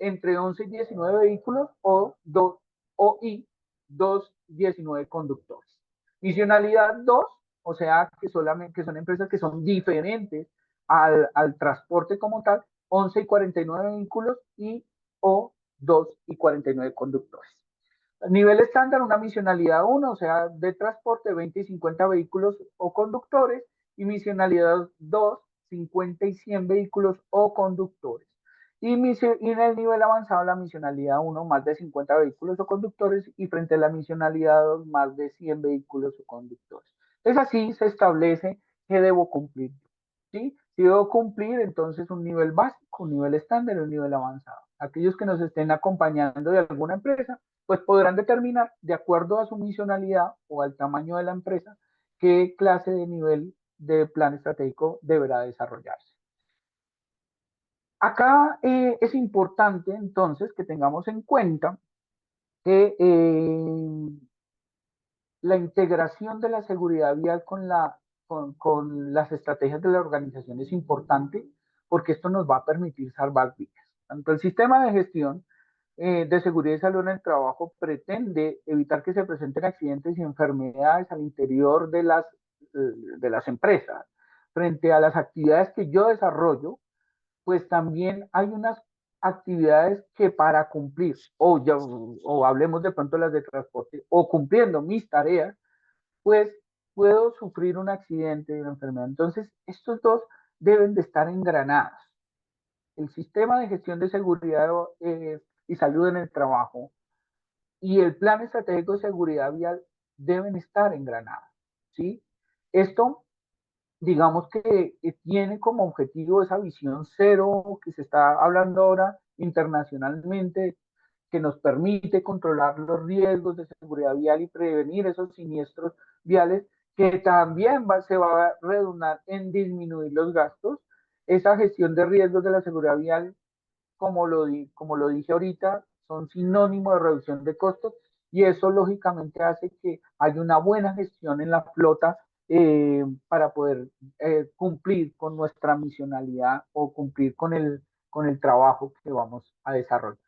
entre 11 y 19 vehículos y 19 conductores. Misionalidad 2, o sea, que son empresas que son diferentes al transporte como tal, 11 y 49 vehículos o 2 y 49 conductores. Nivel estándar, una misionalidad 1, o sea, de transporte, 20 y 50 vehículos o conductores, y misionalidad 2, 50 y 100 vehículos o conductores. Y en el nivel avanzado, la misionalidad 1, más de 50 vehículos o conductores, y frente a la misionalidad 2, más de 100 vehículos o conductores. Es así, se establece que debo cumplir. ¿Sí? Si debo cumplir, entonces un nivel básico, un nivel estándar y un nivel avanzado. Aquellos que nos estén acompañando de alguna empresa, pues podrán determinar, de acuerdo a su misionalidad o al tamaño de la empresa, qué clase de nivel de plan estratégico deberá desarrollarse. Acá es importante entonces que tengamos en cuenta que la integración de la seguridad vial con las estrategias de la organización es importante porque esto nos va a permitir salvar vidas. Tanto el sistema de gestión de seguridad y salud en el trabajo pretende evitar que se presenten accidentes y enfermedades al interior de las empresas. Frente a las actividades que yo desarrollo, pues también hay unas actividades que para cumplir, o hablemos de pronto las de transporte, o cumpliendo mis tareas, pues puedo sufrir un accidente, una enfermedad. Entonces, estos dos deben de estar engranados. El sistema de gestión de seguridad y salud en el trabajo y el plan estratégico de seguridad vial deben estar engranados, ¿sí? Esto, digamos que tiene como objetivo esa visión cero que se está hablando ahora internacionalmente, que nos permite controlar los riesgos de seguridad vial y prevenir esos siniestros viales, que también se va a redundar en disminuir los gastos. Esa gestión de riesgos de la seguridad vial, como lo dije ahorita, son sinónimo de reducción de costos y eso lógicamente hace que haya una buena gestión en la flota para poder cumplir con nuestra misionalidad o cumplir con el trabajo que vamos a desarrollar.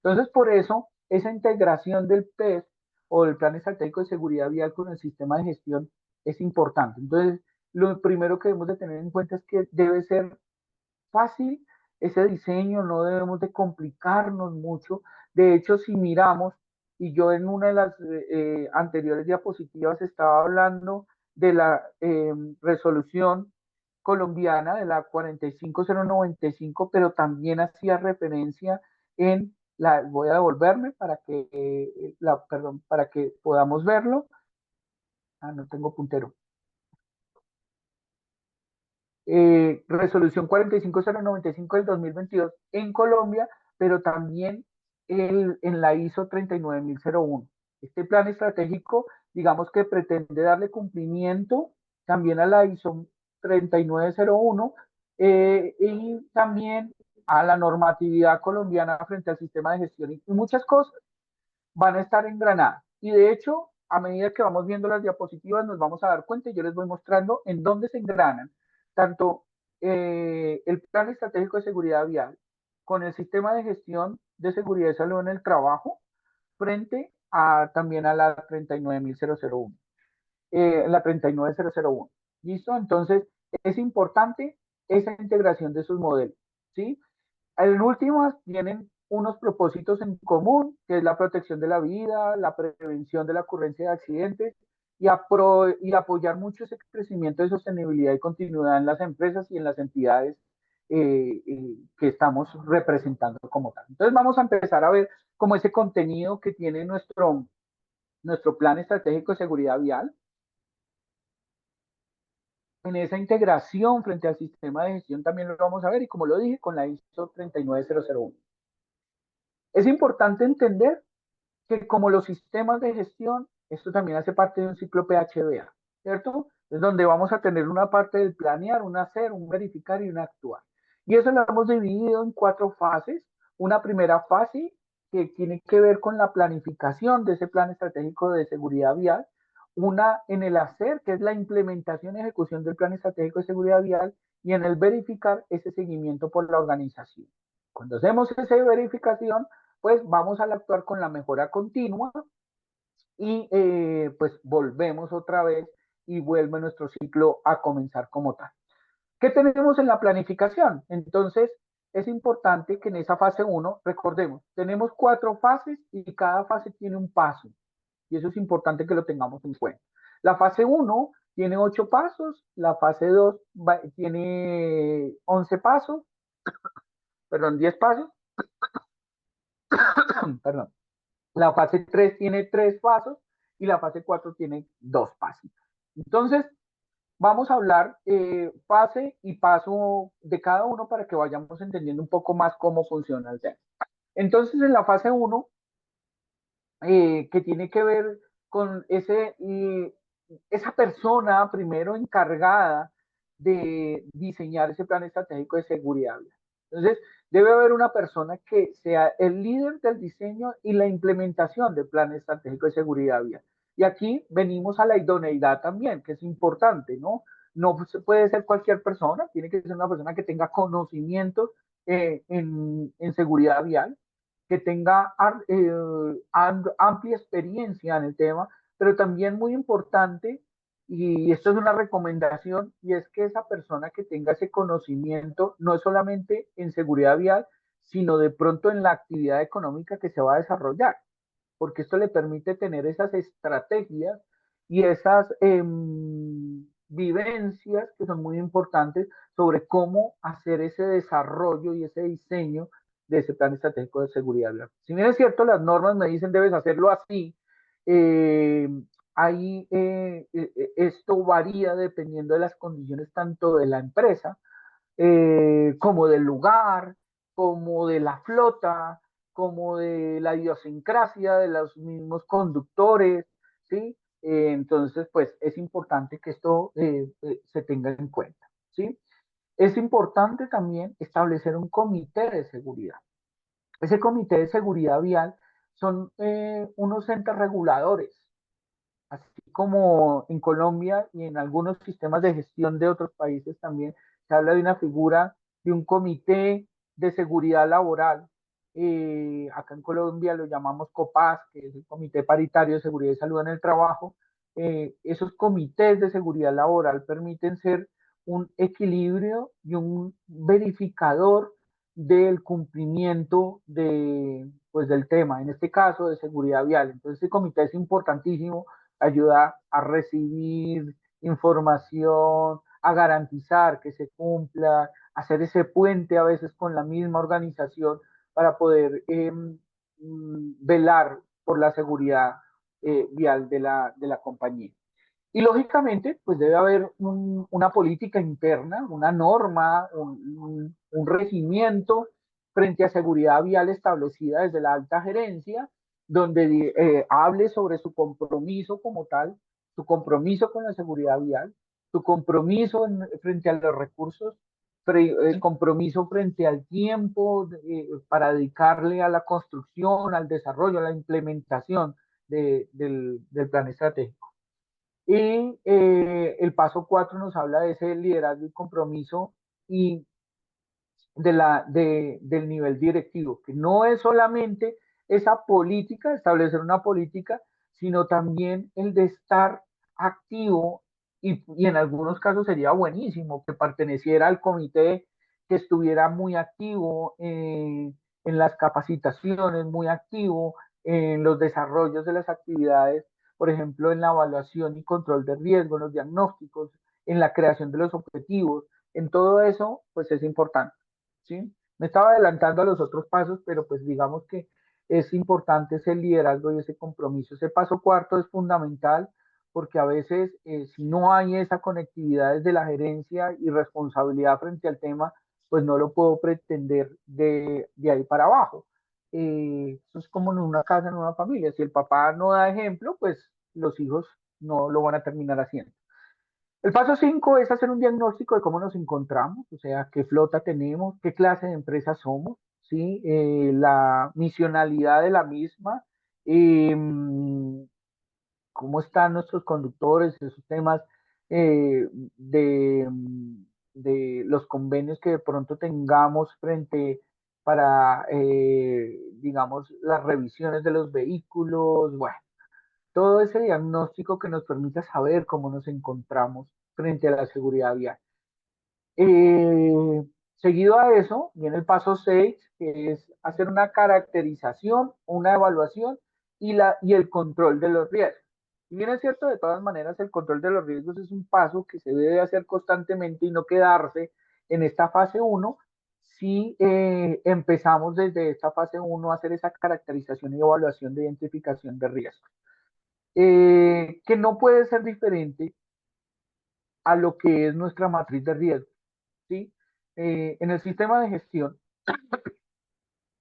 Entonces, por eso, esa integración del PES o del Plan Estratégico de Seguridad Vial con el sistema de gestión es importante. Entonces, lo primero que debemos de tener en cuenta es que debe ser fácil ese diseño, no debemos de complicarnos mucho. De hecho, si miramos, y yo en una de las anteriores diapositivas estaba hablando de la resolución colombiana de la 45095, pero también hacía referencia en la, voy a devolverme para que, perdón, para que podamos verlo. Ah, no tengo puntero. Resolución 45095 del 2022 en Colombia, pero también en la ISO 39001. Este plan estratégico, digamos que pretende darle cumplimiento también a la ISO 3901 y también a la normatividad colombiana frente al sistema de gestión y muchas cosas van a estar engranadas. Y de hecho, a medida que vamos viendo las diapositivas, nos vamos a dar cuenta y yo les voy mostrando en dónde se engranan tanto el Plan Estratégico de Seguridad Vial con el sistema de gestión de seguridad y salud en el trabajo frente a también a la 39.001, la 39.001. ¿Listo? Entonces, es importante esa integración de sus modelos, ¿sí? En últimas, tienen unos propósitos en común, que es la protección de la vida, la prevención de la ocurrencia de accidentes y apoyar mucho ese crecimiento de sostenibilidad y continuidad en las empresas y en las entidades que estamos representando como tal. Entonces vamos a empezar a ver como ese contenido que tiene nuestro plan estratégico de seguridad vial en esa integración frente al sistema de gestión también lo vamos a ver y como lo dije con la ISO 39001. Es importante entender que como los sistemas de gestión, esto también hace parte de un ciclo PHBA, ¿cierto? Es donde vamos a tener una parte del planear, un hacer, un verificar y un actuar. Y eso lo hemos dividido en 4 fases. Una primera fase que tiene que ver con la planificación de ese plan estratégico de seguridad vial, una en el hacer, que es la implementación y ejecución del plan estratégico de seguridad vial, y en el verificar ese seguimiento por la organización. Cuando hacemos esa verificación, pues vamos a actuar con la mejora continua y pues volvemos otra vez y vuelve nuestro ciclo a comenzar como tal. ¿Qué tenemos en la planificación? Entonces, es importante que en esa fase 1, recordemos, tenemos 4 fases y cada fase tiene un paso. Y eso es importante que lo tengamos en cuenta. La fase 1 tiene 8 pasos, la fase 2 tiene 11 pasos, perdón, 10 pasos, perdón. La fase 3 tiene 3 pasos y la fase 4 tiene 2 pasos. Entonces, vamos a hablar fase y paso de cada uno para que vayamos entendiendo un poco más cómo funciona el tema. Entonces, en la fase 1, que tiene que ver con esa persona primero encargada de diseñar ese plan estratégico de seguridad. Entonces, debe haber una persona que sea el líder del diseño y la implementación del plan estratégico de seguridad vial. Y aquí venimos a la idoneidad también, que es importante, ¿no? No puede ser cualquier persona, tiene que ser una persona que tenga conocimientos en seguridad vial, que tenga amplia experiencia en el tema, pero también muy importante, y esto es una recomendación, y es que esa persona que tenga ese conocimiento no es solamente en seguridad vial, sino de pronto en la actividad económica que se va a desarrollar, porque esto le permite tener esas estrategias y esas vivencias que son muy importantes sobre cómo hacer ese desarrollo y ese diseño de ese plan estratégico de seguridad vial. Si bien es cierto, las normas me dicen debes hacerlo así, eh, ahí esto varía dependiendo de las condiciones tanto de la empresa como del lugar, como de la flota, como de la idiosincrasia de los mismos conductores, ¿sí? Entonces, pues es importante que esto se tenga en cuenta, ¿sí? Es importante también establecer un comité de seguridad. Ese comité de seguridad vial son unos entes reguladores, así como en Colombia y en algunos sistemas de gestión de otros países también se habla de una figura de un comité de seguridad laboral. Acá en Colombia lo llamamos COPAS, que es el Comité Paritario de Seguridad y Salud en el Trabajo. Esos comités de seguridad laboral permiten ser un equilibrio y un verificador del cumplimiento pues, del tema, en este caso de seguridad vial. Entonces, este comité es importantísimo, ayuda a recibir información, a garantizar que se cumpla, hacer ese puente a veces con la misma organización para poder velar por la seguridad vial de la compañía. Y lógicamente, pues debe haber una política interna, una norma, un regimiento frente a seguridad vial establecida desde la alta gerencia, donde hable sobre su compromiso como tal, su compromiso con la seguridad vial, su compromiso frente a los recursos, compromiso frente al tiempo para dedicarle a la construcción, al desarrollo, a la implementación del plan estratégico. Y el paso 4 nos habla de ese liderazgo y compromiso y del nivel directivo, que no es solamente esa política, establecer una política, sino también el de estar activo y en algunos casos sería buenísimo que perteneciera al comité, que estuviera muy activo en las capacitaciones, muy activo en los desarrollos de las actividades, por ejemplo, en la evaluación y control de riesgo, en los diagnósticos, en la creación de los objetivos, en todo eso, pues es importante. ¿Sí? Me estaba adelantando a los otros pasos, pero pues digamos que es importante ese liderazgo y ese compromiso. Ese paso cuarto es fundamental porque a veces si no hay esa conectividad desde la gerencia y responsabilidad frente al tema, pues no lo puedo pretender de ahí para abajo. Eso es como en una casa, en una familia. Si el papá no da ejemplo, pues los hijos no lo van a terminar haciendo. El paso 5 es hacer un diagnóstico de cómo nos encontramos, o sea, qué flota tenemos, qué clase de empresa somos, ¿sí? La misionalidad de la misma, eh, cómo están nuestros conductores, esos temas eh, de, de los convenios que de pronto tengamos frente para, digamos, las revisiones de los vehículos, bueno, todo ese diagnóstico que nos permita saber cómo nos encontramos frente a la seguridad vial. Eh, Seguido a eso, viene el paso 6, que es hacer una caracterización, una evaluación y el control de los riesgos. Y bien es cierto, de todas maneras, el control de los riesgos es un paso que se debe hacer constantemente y no quedarse en esta fase uno si empezamos desde esta fase uno a hacer esa caracterización y evaluación de identificación de riesgos. Que no puede ser diferente a lo que es nuestra matriz de riesgo. ¿Sí? En el sistema de gestión,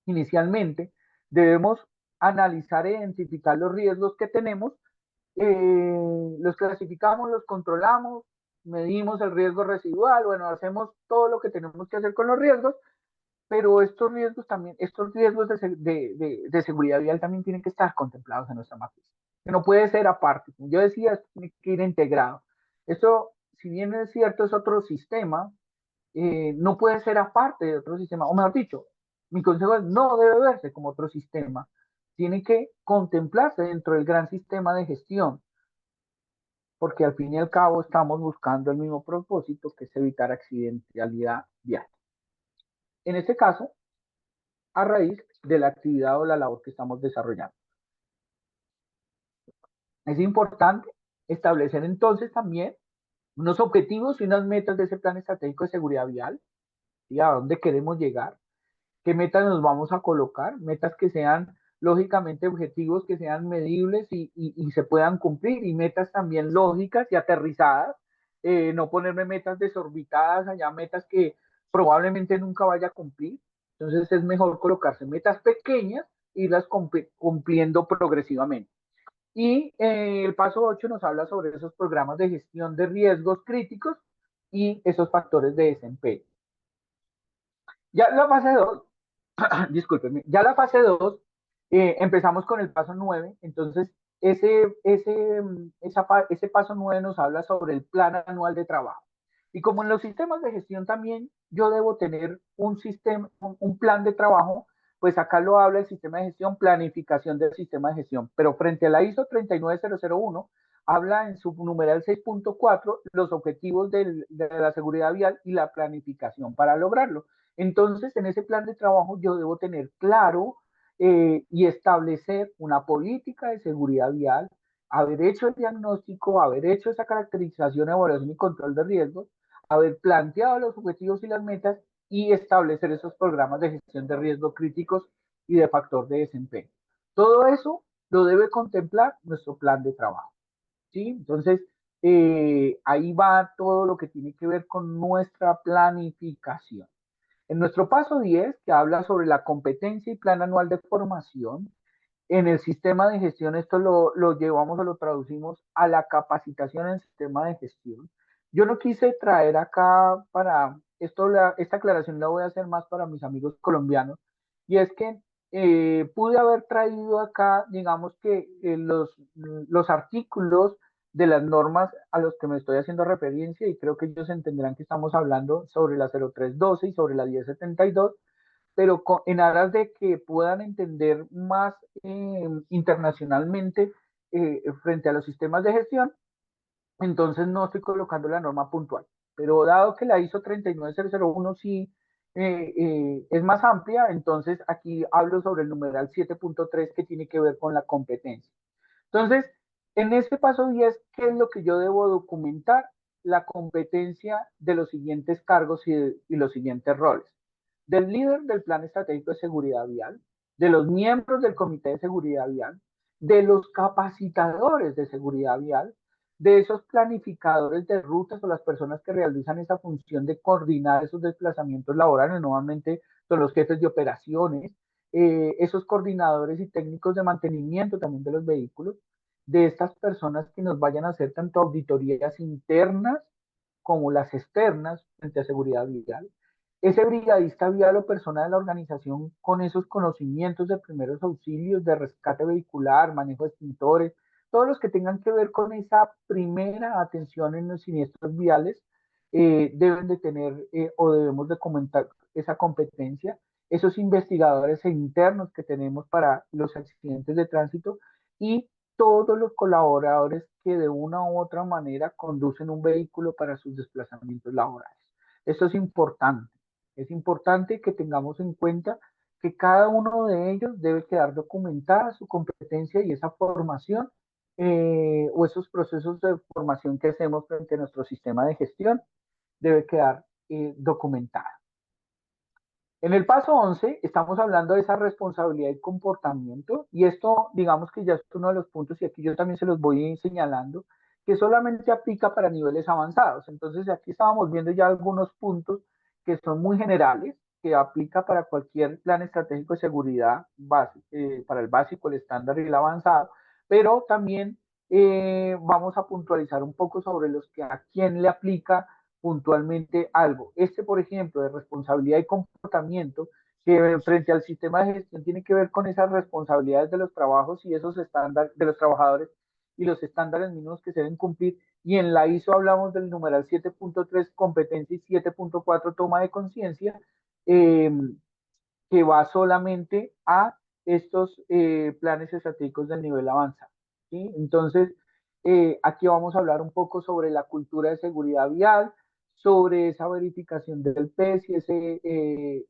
inicialmente, debemos analizar e identificar los riesgos que tenemos, los clasificamos, los controlamos, medimos el riesgo residual, bueno, hacemos todo lo que tenemos que hacer con los riesgos, pero estos riesgos también, estos riesgos de seguridad vial también tienen que estar contemplados en nuestra matriz, que no puede ser aparte. Como yo decía, esto tiene que ir integrado. Esto, si bien es cierto, es otro sistema, no puede ser aparte de otro sistema, o mejor dicho, mi consejo es no debe verse como otro sistema, tiene que contemplarse dentro del gran sistema de gestión, porque al fin y al cabo estamos buscando el mismo propósito, que es evitar accidentalidad vial. En este caso, a raíz de la actividad o la labor que estamos desarrollando. Es importante establecer entonces también unos objetivos y unas metas de ese plan estratégico de seguridad vial, y a dónde queremos llegar, qué metas nos vamos a colocar, metas que sean lógicamente objetivos, que sean medibles y se puedan cumplir, y metas también lógicas y aterrizadas, no ponerme metas desorbitadas, allá metas que probablemente nunca vaya a cumplir. Entonces es mejor colocarse metas pequeñas e irlas cumpliendo progresivamente. Y el paso 8 nos habla sobre esos programas de gestión de riesgos críticos y esos factores de desempeño. Ya la fase 2 discúlpenme, ya la fase 2 empezamos con el paso 9, entonces ese paso 9 nos habla sobre el plan anual de trabajo. Y como en los sistemas de gestión también yo debo tener un sistema, un plan de trabajo, pues acá lo habla el sistema de gestión, planificación del sistema de gestión. Pero frente a la ISO 39001, habla en su numeral 6.4 los objetivos de la seguridad vial y la planificación para lograrlo. Entonces, en ese plan de trabajo yo debo tener claro y establecer una política de seguridad vial, haber hecho el diagnóstico, haber hecho esa caracterización, evaluación y control de riesgos, haber planteado los objetivos y las metas y establecer esos programas de gestión de riesgos críticos y de factor de desempeño. Todo eso lo debe contemplar nuestro plan de trabajo. ¿Sí? Entonces, ahí va todo lo que tiene que ver con nuestra planificación. En nuestro paso 10, que habla sobre la competencia y plan anual de formación, en el sistema de gestión esto lo llevamos o lo traducimos a la capacitación en el sistema de gestión. Yo no quise traer acá para esto, esta aclaración la voy a hacer más para mis amigos colombianos, y es que pude haber traído acá, digamos que los artículos de las normas a los que me estoy haciendo referencia, y creo que ellos entenderán que estamos hablando sobre la 0312 y sobre la 1072, pero en aras de que puedan entender más internacionalmente frente a los sistemas de gestión, entonces no estoy colocando la norma puntual. Pero dado que la ISO 39001 sí es más amplia, entonces aquí hablo sobre el numeral 7.3 que tiene que ver con la competencia. Entonces, en este paso 10, ¿qué es lo que yo debo documentar? La competencia de los siguientes cargos y los siguientes roles. Del líder del Plan Estratégico de Seguridad Vial, de los miembros del Comité de Seguridad Vial, de los capacitadores de seguridad vial, de esos planificadores de rutas o las personas que realizan esa función de coordinar esos desplazamientos laborales, nuevamente son los jefes de operaciones, esos coordinadores y técnicos de mantenimiento también de los vehículos, de estas personas que nos vayan a hacer tanto auditorías internas como las externas frente a seguridad vial. Ese brigadista vial o persona de la organización con esos conocimientos de primeros auxilios, de rescate vehicular, manejo de extintores, todos los que tengan que ver con esa primera atención en los siniestros viales, deben de tener o debemos de comentar esa competencia. Esos investigadores internos que tenemos para los accidentes de tránsito y todos los colaboradores que de una u otra manera conducen un vehículo para sus desplazamientos laborales. Esto es importante que tengamos en cuenta que cada uno de ellos debe quedar documentada su competencia y esa formación o esos procesos de formación que hacemos frente a nuestro sistema de gestión debe quedar documentada. En el paso 11 estamos hablando de esa responsabilidad y comportamiento, y esto digamos que ya es uno de los puntos, y aquí yo también se los voy señalando, que solamente aplica para niveles avanzados. Entonces aquí estábamos viendo ya algunos puntos que son muy generales, que aplica para cualquier plan estratégico de seguridad básico, para el básico, el estándar y el avanzado, pero también vamos a puntualizar un poco sobre los que a quién le aplica puntualmente algo. Este, por ejemplo, de responsabilidad y comportamiento, que frente al sistema de gestión tiene que ver con esas responsabilidades de los trabajos y esos estándares de los trabajadores y los estándares mínimos que se deben cumplir. Y en la ISO hablamos del numeral 7.3 competencia y 7.4 toma de conciencia, eh, que va solamente a estos planes estratégicos del nivel avanzado. ¿Sí? Entonces, aquí vamos a hablar un poco sobre la cultura de seguridad vial, sobre esa verificación del PES y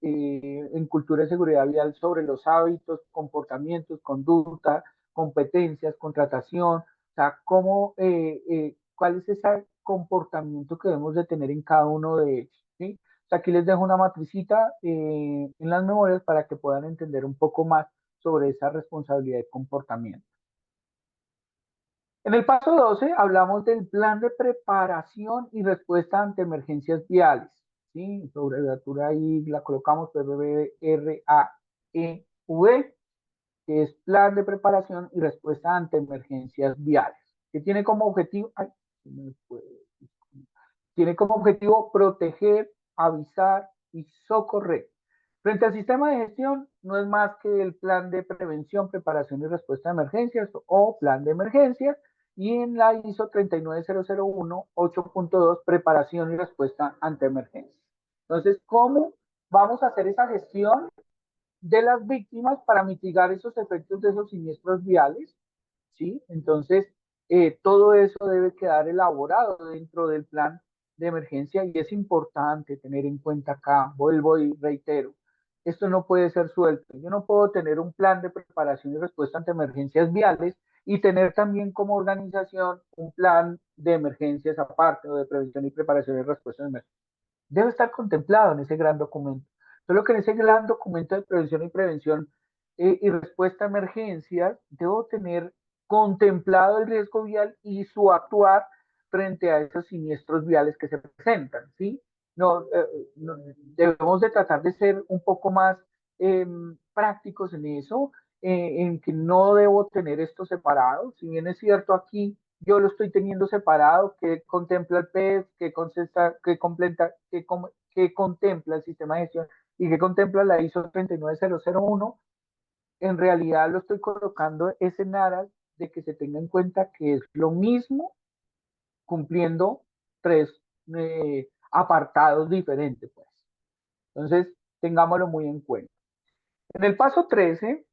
en cultura de seguridad vial sobre los hábitos, comportamientos, conducta, competencias, contratación, o sea, cuál es ese comportamiento que debemos de tener en cada uno de ellos. ¿Sí? Aquí les dejo una matricita en las memorias para que puedan entender un poco más sobre esa responsabilidad de comportamiento. En el paso 12 hablamos del plan de preparación y respuesta ante emergencias viales. ¿Sí? Sobre la abreviatura ahí la colocamos PBRAEV, que es plan de preparación y respuesta ante emergencias viales, que tiene como objetivo, tiene como objetivo proteger, avisar y socorrer. Frente al sistema de gestión, no es más que el plan de prevención, preparación y respuesta a emergencias o plan de emergencias, y en la ISO 39001 8.2, preparación y respuesta ante emergencias. Entonces, ¿cómo vamos a hacer esa gestión de las víctimas para mitigar esos efectos de esos siniestros viales? ¿Sí? Entonces, todo eso debe quedar elaborado dentro del plan de emergencia y es importante tener en cuenta acá, vuelvo y reitero, esto no puede ser suelto. Yo no puedo tener un plan de preparación y respuesta ante emergencias viales y tener también como organización un plan de emergencias aparte o de prevención y preparación y respuesta a emergencias. Debe estar contemplado en ese gran documento. Solo que en ese gran documento de prevención y prevención y respuesta a emergencias, debo tener contemplado el riesgo vial y su actuar frente a esos siniestros viales que se presentan, ¿sí? No, no debemos de tratar de ser un poco más prácticos en eso, en que no debo tener esto separado. Si bien es cierto aquí yo lo estoy teniendo separado, que contempla el PES, que contempla el sistema de gestión y que contempla la ISO 39001, en realidad lo estoy colocando es en aras de que se tenga en cuenta que es lo mismo cumpliendo tres apartados diferentes, pues. Entonces, tengámoslo muy en cuenta. En el paso 13,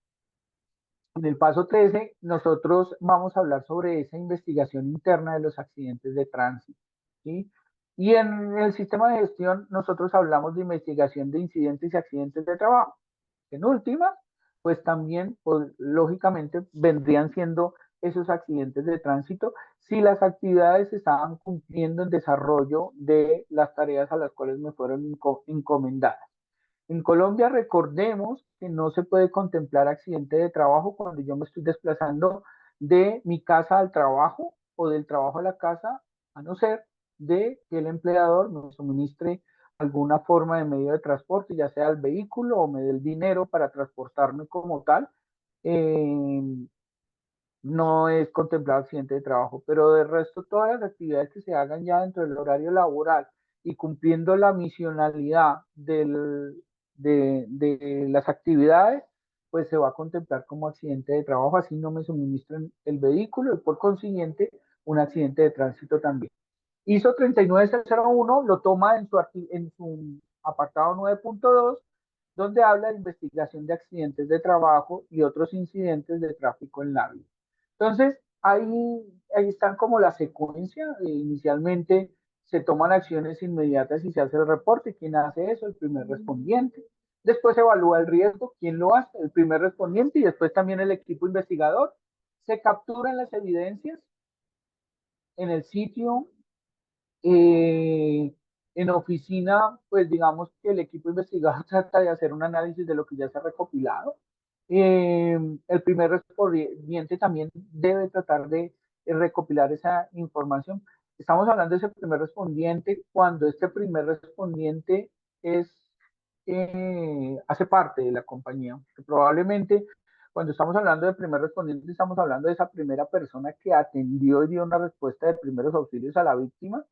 en el paso 13, nosotros vamos a hablar sobre esa investigación interna de los accidentes de tránsito, ¿sí? Y en el sistema de gestión, nosotros hablamos de investigación de incidentes y accidentes de trabajo. En última, pues también, pues, lógicamente, vendrían siendo esos accidentes de tránsito si las actividades estaban cumpliendo en desarrollo de las tareas a las cuales me fueron encomendadas. En Colombia, recordemos que no se puede contemplar accidente de trabajo cuando yo me estoy desplazando de mi casa al trabajo o del trabajo a la casa, a no ser de que el empleador me suministre alguna forma de medio de transporte, ya sea el vehículo o me dé el dinero para transportarme como tal. Eh, no es contemplado accidente de trabajo, pero de resto todas las actividades que se hagan ya dentro del horario laboral y cumpliendo la misionalidad de las actividades, pues se va a contemplar como accidente de trabajo, así no me suministran el vehículo y por consiguiente un accidente de tránsito también. ISO 39601 lo toma en su apartado 9.2, donde habla de investigación de accidentes de trabajo y otros incidentes de tráfico en la vía. Entonces, ahí están como la secuencia. Inicialmente se toman acciones inmediatas y se hace el reporte. ¿Quién hace eso? El primer respondiente. Después se evalúa el riesgo. ¿Quién lo hace? El primer respondiente y después también el equipo investigador. Se capturan las evidencias en el sitio. En oficina, pues digamos que el equipo investigador trata de hacer un análisis de lo que ya se ha recopilado. El primer respondiente también debe tratar de recopilar esa información. Estamos hablando de ese primer respondiente cuando este primer respondiente hace parte de la compañía. Probablemente cuando estamos hablando de primer respondiente estamos hablando de esa primera persona que atendió y dio una respuesta de primeros auxilios a la víctima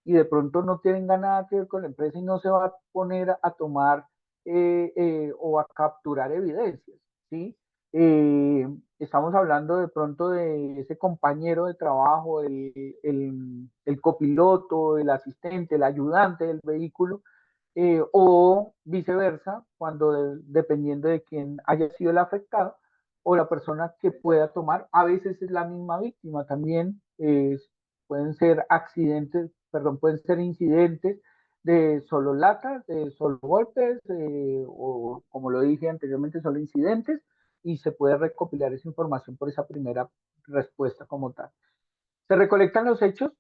y de pronto no tenga nada que ver con la empresa y no se va a poner a tomar o a capturar evidencias, ¿sí? Estamos hablando de pronto de ese compañero de trabajo, el copiloto, el asistente, el ayudante del vehículo, o viceversa, dependiendo de quién haya sido el afectado o la persona que pueda tomar, a veces es la misma víctima también, pueden ser accidentes, perdón, pueden ser incidentes de solo latas, de solo golpes, o como lo dije anteriormente, solo incidentes, y se puede recopilar esa información por esa primera respuesta como tal. Se recolectan los hechos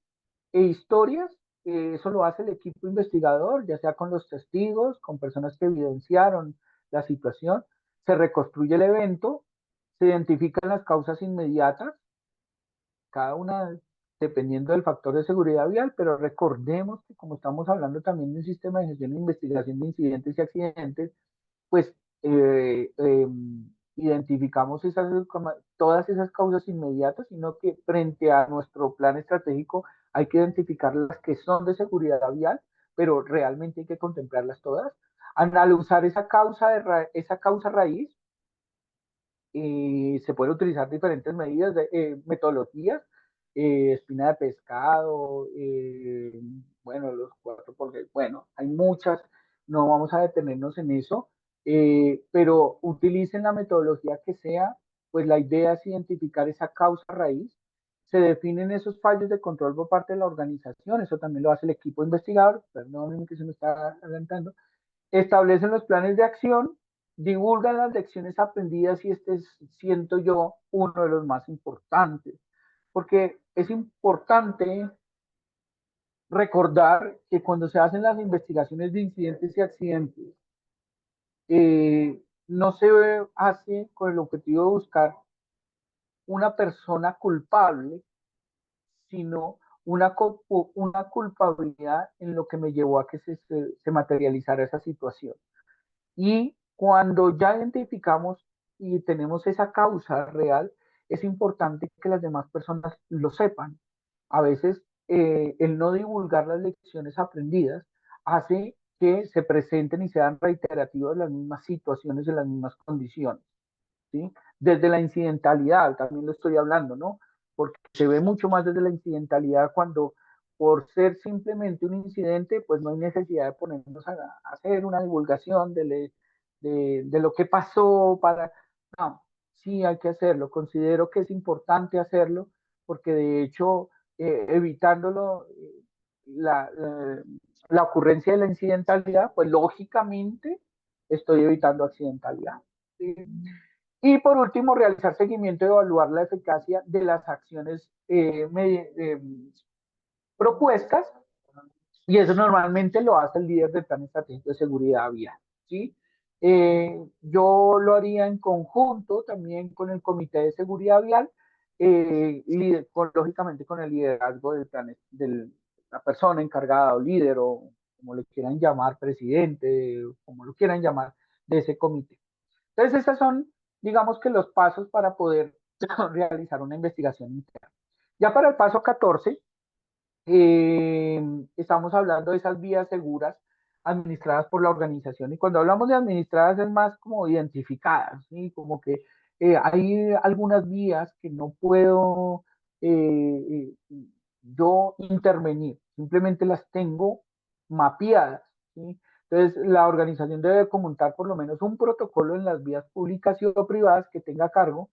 e historias, eso lo hace el equipo investigador, ya sea con los testigos, con personas que evidenciaron la situación, se reconstruye el evento, se identifican las causas inmediatas, cada una dependiendo del factor de seguridad vial, pero recordemos que como estamos hablando también de un sistema de gestión e investigación de incidentes y accidentes, pues eh, eh, identificamos todas esas causas inmediatas, sino que frente a nuestro plan estratégico hay que identificar las que son de seguridad vial, pero realmente hay que contemplarlas todas. Analizar esa causa raíz, se pueden utilizar diferentes metodologías, espina de pescado, bueno, los cuatro, porque, bueno, hay muchas, no vamos a detenernos en eso, pero utilicen la metodología que sea, pues la idea es identificar esa causa raíz, se definen esos fallos de control por parte de la organización, eso también lo hace el equipo investigador, perdónenme que se me está adelantando, establecen los planes de acción, divulgan las lecciones aprendidas y este es, siento yo, uno de los más importantes, porque es importante recordar que cuando se hacen las investigaciones de incidentes y accidentes, no se hace con el objetivo de buscar una persona culpable, sino una culpabilidad en lo que me llevó a que se materializara esa situación. Y cuando ya identificamos y tenemos esa causa real, es importante que las demás personas lo sepan. A veces el no divulgar las lecciones aprendidas hace que se presenten y sean reiterativas las mismas situaciones en las mismas condiciones. ¿Sí? Desde la incidentalidad, también lo estoy hablando, ¿no? Porque se ve mucho más desde la incidentalidad cuando por ser simplemente un incidente, pues no hay necesidad de ponernos a hacer una divulgación de lo que pasó para... No, sí hay que hacerlo. Considero que es importante hacerlo porque de hecho, evitándolo, la ocurrencia de la incidentalidad, pues lógicamente estoy evitando accidentalidad. ¿Sí? Y por último, realizar seguimiento y evaluar la eficacia de las acciones propuestas, y eso normalmente lo hace el líder del plan estratégico de seguridad vial. ¿Sí? Yo lo haría en conjunto también con el Comité de Seguridad Vial, lógicamente con el liderazgo del plan, de la persona encargada o líder o como le quieran llamar, presidente, como lo quieran llamar, de ese comité. Entonces, esos son, digamos que los pasos para poder realizar una investigación interna. Ya para el paso 14, estamos hablando de esas vías seguras administradas por la organización. Y cuando hablamos de administradas es más como identificadas, ¿sí? Como que hay algunas vías que no puedo yo intervenir, simplemente las tengo mapeadas, ¿sí? Entonces, la organización debe comentar por lo menos un protocolo en las vías públicas y o privadas que tenga a cargo,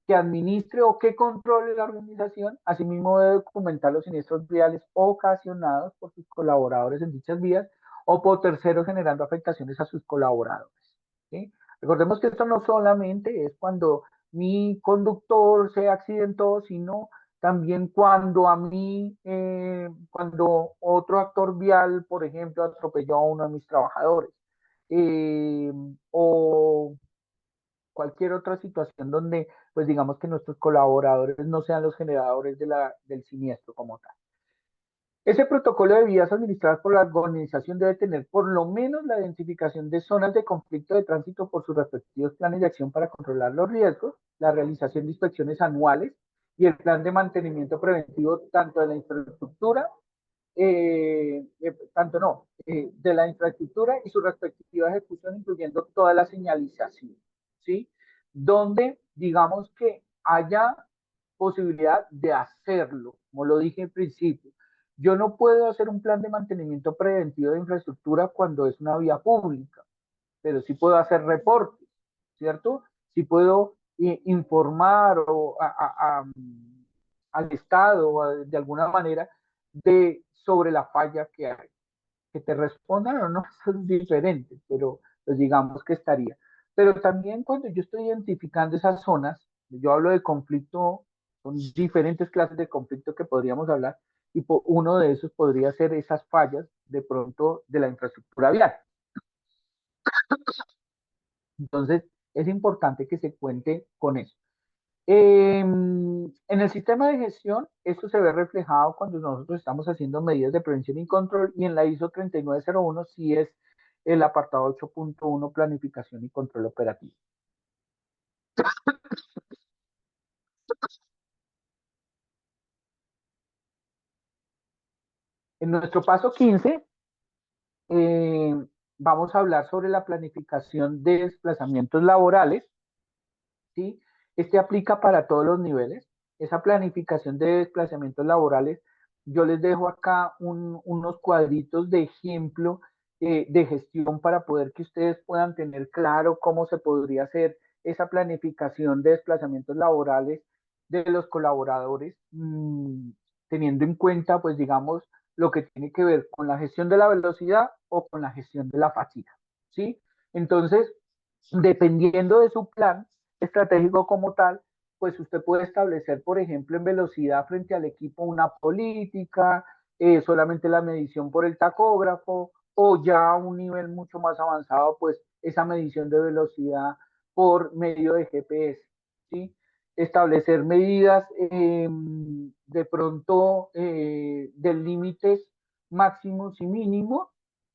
que administre o que controle la organización. Asimismo, debe documentar los siniestros viales ocasionados por sus colaboradores en dichas vías o por terceros generando afectaciones a sus colaboradores. ¿Sí? Recordemos que esto no solamente es cuando mi conductor se accidentó, sino también cuando a mí, cuando otro actor vial, por ejemplo, atropelló a uno de mis trabajadores, eh, o cualquier otra situación donde, pues digamos que nuestros colaboradores no sean los generadores del siniestro como tal. Ese protocolo de vías administradas por la organización debe tener por lo menos la identificación de zonas de conflicto de tránsito por sus respectivos planes de acción para controlar los riesgos, la realización de inspecciones anuales y el plan de mantenimiento preventivo tanto de la infraestructura, tanto no, de la infraestructura y su respectiva ejecución, incluyendo toda la señalización, ¿sí? Donde digamos que haya posibilidad de hacerlo, como lo dije al principio. Yo no puedo hacer un plan de mantenimiento preventivo de infraestructura cuando es una vía pública, pero sí puedo hacer reportes, ¿cierto? Sí puedo informar al Estado de alguna manera sobre la falla que hay. Que te respondan o no, eso es diferente, pero pues digamos que estaría. Pero también cuando yo estoy identificando esas zonas, yo hablo de conflicto, son diferentes clases de conflicto que podríamos hablar, y uno de esos podría ser esas fallas de pronto de la infraestructura vial. Entonces, es importante que se cuente con eso. En el sistema de gestión, esto se ve reflejado cuando nosotros estamos haciendo medidas de prevención y control, y en la ISO 3901 sí es el apartado 8.1, planificación y control operativo. En nuestro paso 15, eh, vamos a hablar sobre la planificación de desplazamientos laborales, ¿sí? Este aplica para todos los niveles. Esa planificación de desplazamientos laborales, yo les dejo acá unos cuadritos de ejemplo de gestión para poder que ustedes puedan tener claro cómo se podría hacer esa planificación de desplazamientos laborales de los colaboradores, teniendo en cuenta, pues digamos, lo que tiene que ver con la gestión de la velocidad o con la gestión de la fatiga, ¿sí? Entonces, dependiendo de su plan estratégico como tal, pues usted puede establecer, por ejemplo, en velocidad frente al equipo una política, solamente la medición por el tacógrafo, o ya a un nivel mucho más avanzado, pues esa medición de velocidad por medio de GPS, ¿sí? Establecer medidas de pronto de límites máximos y mínimos,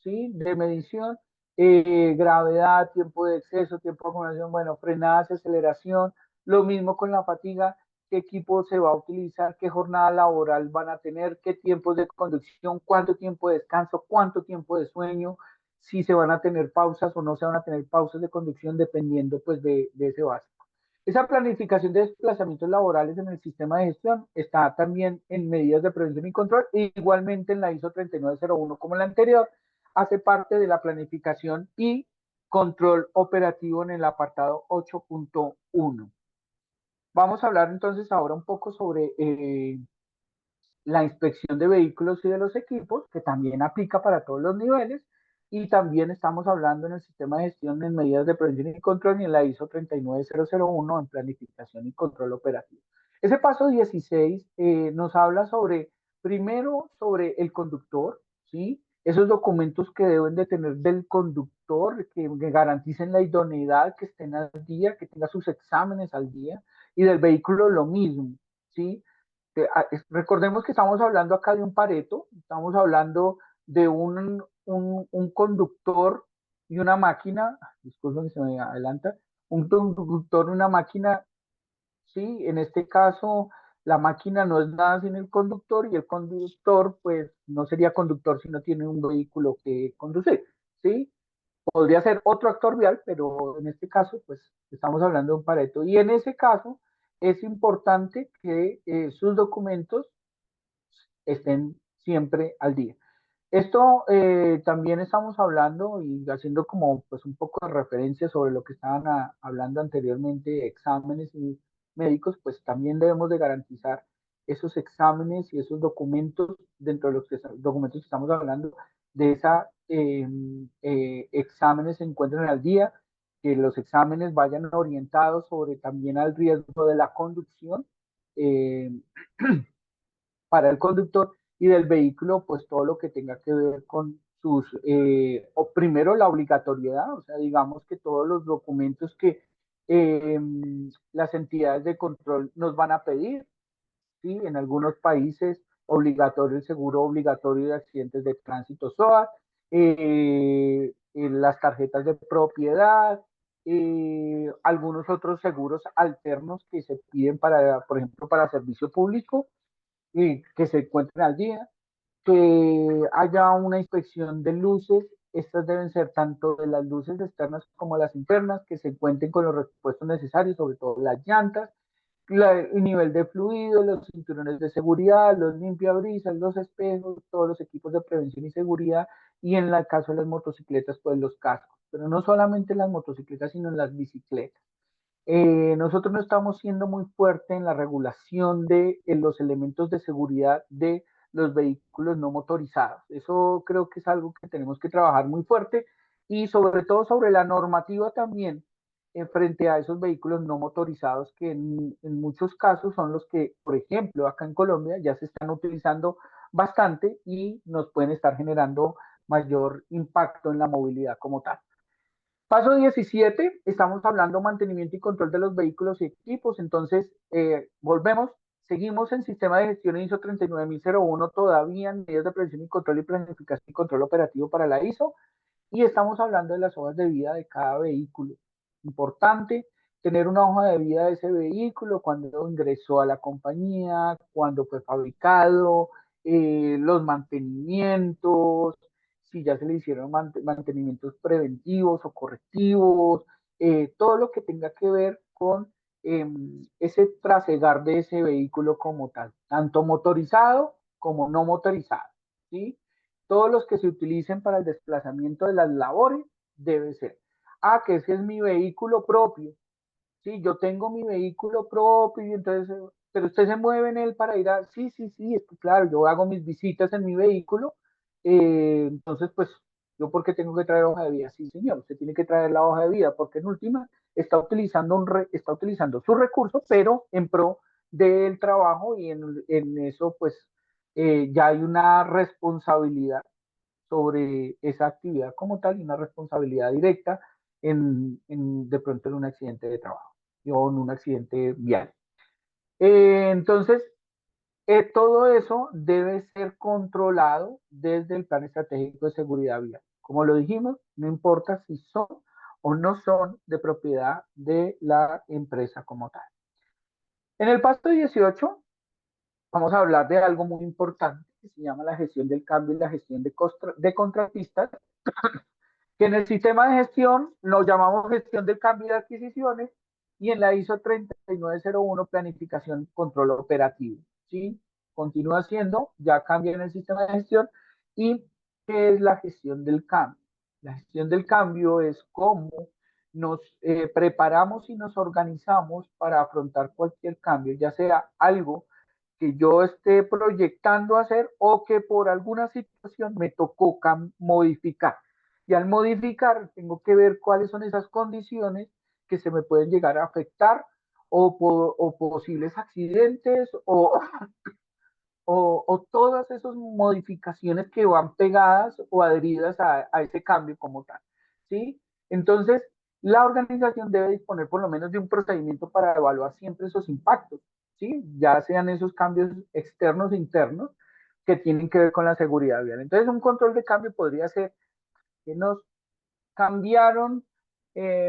¿sí? De medición, gravedad, tiempo de exceso, tiempo de acumulación, bueno, frenadas, aceleración, lo mismo con la fatiga, qué equipo se va a utilizar, qué jornada laboral van a tener, qué tiempos de conducción, cuánto tiempo de descanso, cuánto tiempo de sueño, si se van a tener pausas o no se van a tener pausas de conducción, dependiendo pues de ese básico. Esa planificación de desplazamientos laborales en el sistema de gestión está también en medidas de prevención y control, e igualmente en la ISO 3901 como la anterior, hace parte de la planificación y control operativo en el apartado 8.1. Vamos a hablar entonces ahora un poco sobre la inspección de vehículos y de los equipos, que también aplica para todos los niveles, y también estamos hablando en el sistema de gestión en medidas de prevención y control y en la ISO 39001 en planificación y control operativo. Ese paso 16 nos habla sobre, primero, sobre el conductor, ¿sí? Esos documentos que deben de tener del conductor, que garanticen la idoneidad, que estén al día, que tenga sus exámenes al día, y del vehículo lo mismo, ¿sí? Recordemos que estamos hablando acá de un Pareto, estamos hablando de un conductor y una máquina, disculpen que se me adelanta, un conductor y una máquina, sí, en este caso la máquina no es nada sin el conductor y el conductor pues no sería conductor si no tiene un vehículo que conducir, ¿sí? Podría ser otro actor vial, pero en este caso pues estamos hablando de un Pareto y en ese caso es importante que sus documentos estén siempre al día. Esto también estamos hablando y haciendo como pues un poco de referencia sobre lo que estaban hablando anteriormente, exámenes y médicos, pues también debemos de garantizar esos exámenes y esos documentos dentro de los documentos que estamos hablando de esa exámenes se encuentren al día, que los exámenes vayan orientados sobre también al riesgo de la conducción. Eh, para el conductor y del vehículo, pues todo lo que tenga que ver con sus, o primero la obligatoriedad, o sea, digamos que todos los documentos que las entidades de control nos van a pedir, ¿sí? En algunos países, obligatorio el seguro obligatorio de accidentes de tránsito SOA, las tarjetas de propiedad, algunos otros seguros alternos que se piden para, por ejemplo, para servicio público, y que se encuentren al día, que haya una inspección de luces, estas deben ser tanto de las luces externas como las internas, que se cuenten con los repuestos necesarios, sobre todo las llantas, el nivel de fluido, los cinturones de seguridad, los limpiabrisas, los espejos, todos los equipos de prevención y seguridad, y en el caso de las motocicletas, pues los cascos, pero no solamente en las motocicletas, sino en las bicicletas. Nosotros no estamos siendo muy fuertes en la regulación de los elementos de seguridad de los vehículos no motorizados. Eso creo que es algo que tenemos que trabajar muy fuerte y sobre todo sobre la normativa también frente a esos vehículos no motorizados que en muchos casos son los que, por ejemplo, acá en Colombia ya se están utilizando bastante y nos pueden estar generando mayor impacto en la movilidad como tal. Paso 17, estamos hablando mantenimiento y control de los vehículos y equipos, entonces volvemos, seguimos en sistema de gestión ISO 39001 todavía en medidas de prevención y control y planificación y control operativo para la ISO, y estamos hablando de las hojas de vida de cada vehículo. Importante tener una hoja de vida de ese vehículo, cuando ingresó a la compañía, cuando fue fabricado, los mantenimientos, si ya se le hicieron mantenimientos preventivos o correctivos, todo lo que tenga que ver con ese trasegar de ese vehículo como tal, tanto motorizado como no motorizado, ¿sí? Todos los que se utilicen para el desplazamiento de las labores debe ser. Ah, que ese es mi vehículo propio. Sí, yo tengo mi vehículo propio y entonces, pero usted se mueve en él para ir a, sí, sí, sí, es que claro, yo hago mis visitas en mi vehículo, entonces pues, yo porque tengo que traer hoja de vida, sí, señor, usted tiene que traer la hoja de vida, porque en última está utilizando, está utilizando su recurso, pero en pro del trabajo y en eso pues ya hay una responsabilidad sobre esa actividad como tal y una responsabilidad directa de pronto en un accidente de trabajo o en un accidente vial. Entonces, todo eso debe ser controlado desde el Plan Estratégico de Seguridad Vial. Como lo dijimos, no importa si son o no son de propiedad de la empresa como tal. En el paso 18 vamos a hablar de algo muy importante que se llama la gestión del cambio y la gestión de contratistas, que en el sistema de gestión lo llamamos gestión del cambio de adquisiciones Y en la ISO 3901, planificación y control operativo, ¿sí? Continúa siendo, ya cambia en el sistema de gestión. ¿Y qué es la gestión del cambio? La gestión del cambio es cómo nos preparamos y nos organizamos para afrontar cualquier cambio, ya sea algo que yo esté proyectando hacer o que por alguna situación me tocó modificar. Y al modificar, tengo que ver cuáles son esas condiciones que se me pueden llegar a afectar o posibles accidentes o todas esas modificaciones que van pegadas o adheridas a ese cambio como tal, ¿sí? Entonces, la organización debe disponer por lo menos de un procedimiento para evaluar siempre esos impactos, ¿sí? Ya sean esos cambios externos e internos que tienen que ver con la seguridad vial. Entonces, un control de cambio podría ser que nos cambiaron,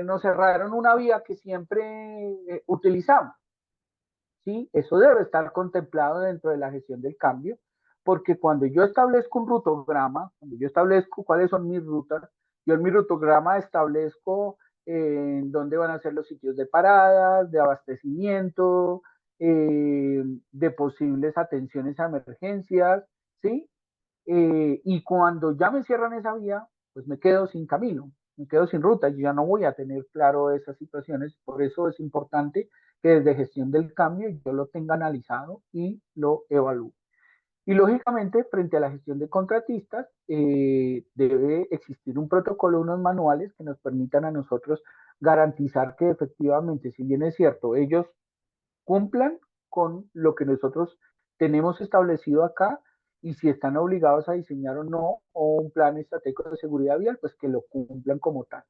nos cerraron una vía que siempre utilizamos. ¿Sí? Eso debe estar contemplado dentro de la gestión del cambio, porque cuando yo establezco un rutograma, cuando yo establezco cuáles son mis rutas, yo en mi rutograma establezco dónde van a ser los sitios de paradas, de abastecimiento, de posibles atenciones a emergencias, ¿sí? Y cuando ya me cierran esa vía, pues me quedo sin camino, me quedo sin ruta, yo ya no voy a tener claro esas situaciones, por eso es importante que desde gestión del cambio yo lo tenga analizado y lo evalúe. Y lógicamente, frente a la gestión de contratistas, debe existir un protocolo, unos manuales que nos permitan a nosotros garantizar que efectivamente, si bien es cierto, ellos cumplan con lo que nosotros tenemos establecido acá y si están obligados a diseñar o no o un plan estratégico de seguridad vial, pues que lo cumplan como tal.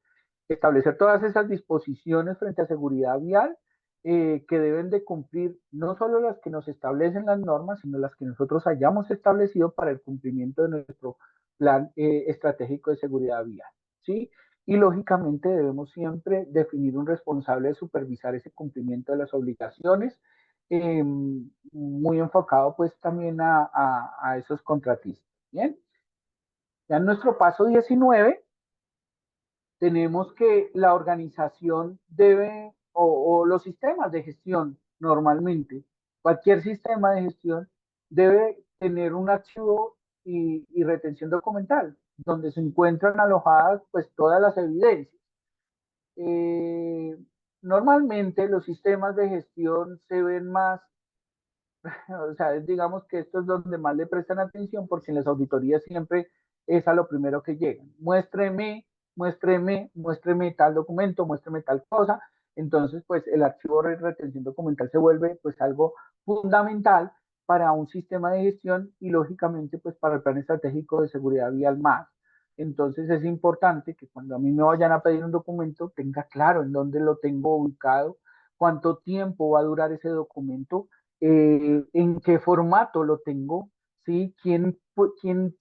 Establecer todas esas disposiciones frente a seguridad vial que deben de cumplir no solo las que nos establecen las normas, sino las que nosotros hayamos establecido para el cumplimiento de nuestro plan estratégico de seguridad vial, ¿sí? Y lógicamente debemos siempre definir un responsable de supervisar ese cumplimiento de las obligaciones, muy enfocado pues también a esos contratistas. Bien, ya en nuestro paso 19 tenemos que la organización debe, o los sistemas de gestión normalmente, cualquier sistema de gestión debe tener un archivo y retención documental, donde se encuentran alojadas pues todas las evidencias. Eh, Normalmente los sistemas de gestión se ven más, o sea, digamos que esto es donde más le prestan atención porque en las auditorías siempre es a lo primero que llegan. Muéstreme tal documento, muéstreme tal cosa. Entonces, pues el archivo de retención documental se vuelve pues algo fundamental para un sistema de gestión y lógicamente pues para el plan estratégico de seguridad vial más. Entonces es importante que cuando a mí me vayan a pedir un documento tenga claro en dónde lo tengo ubicado, cuánto tiempo va a durar ese documento, en qué formato lo tengo, ¿sí? ¿Quién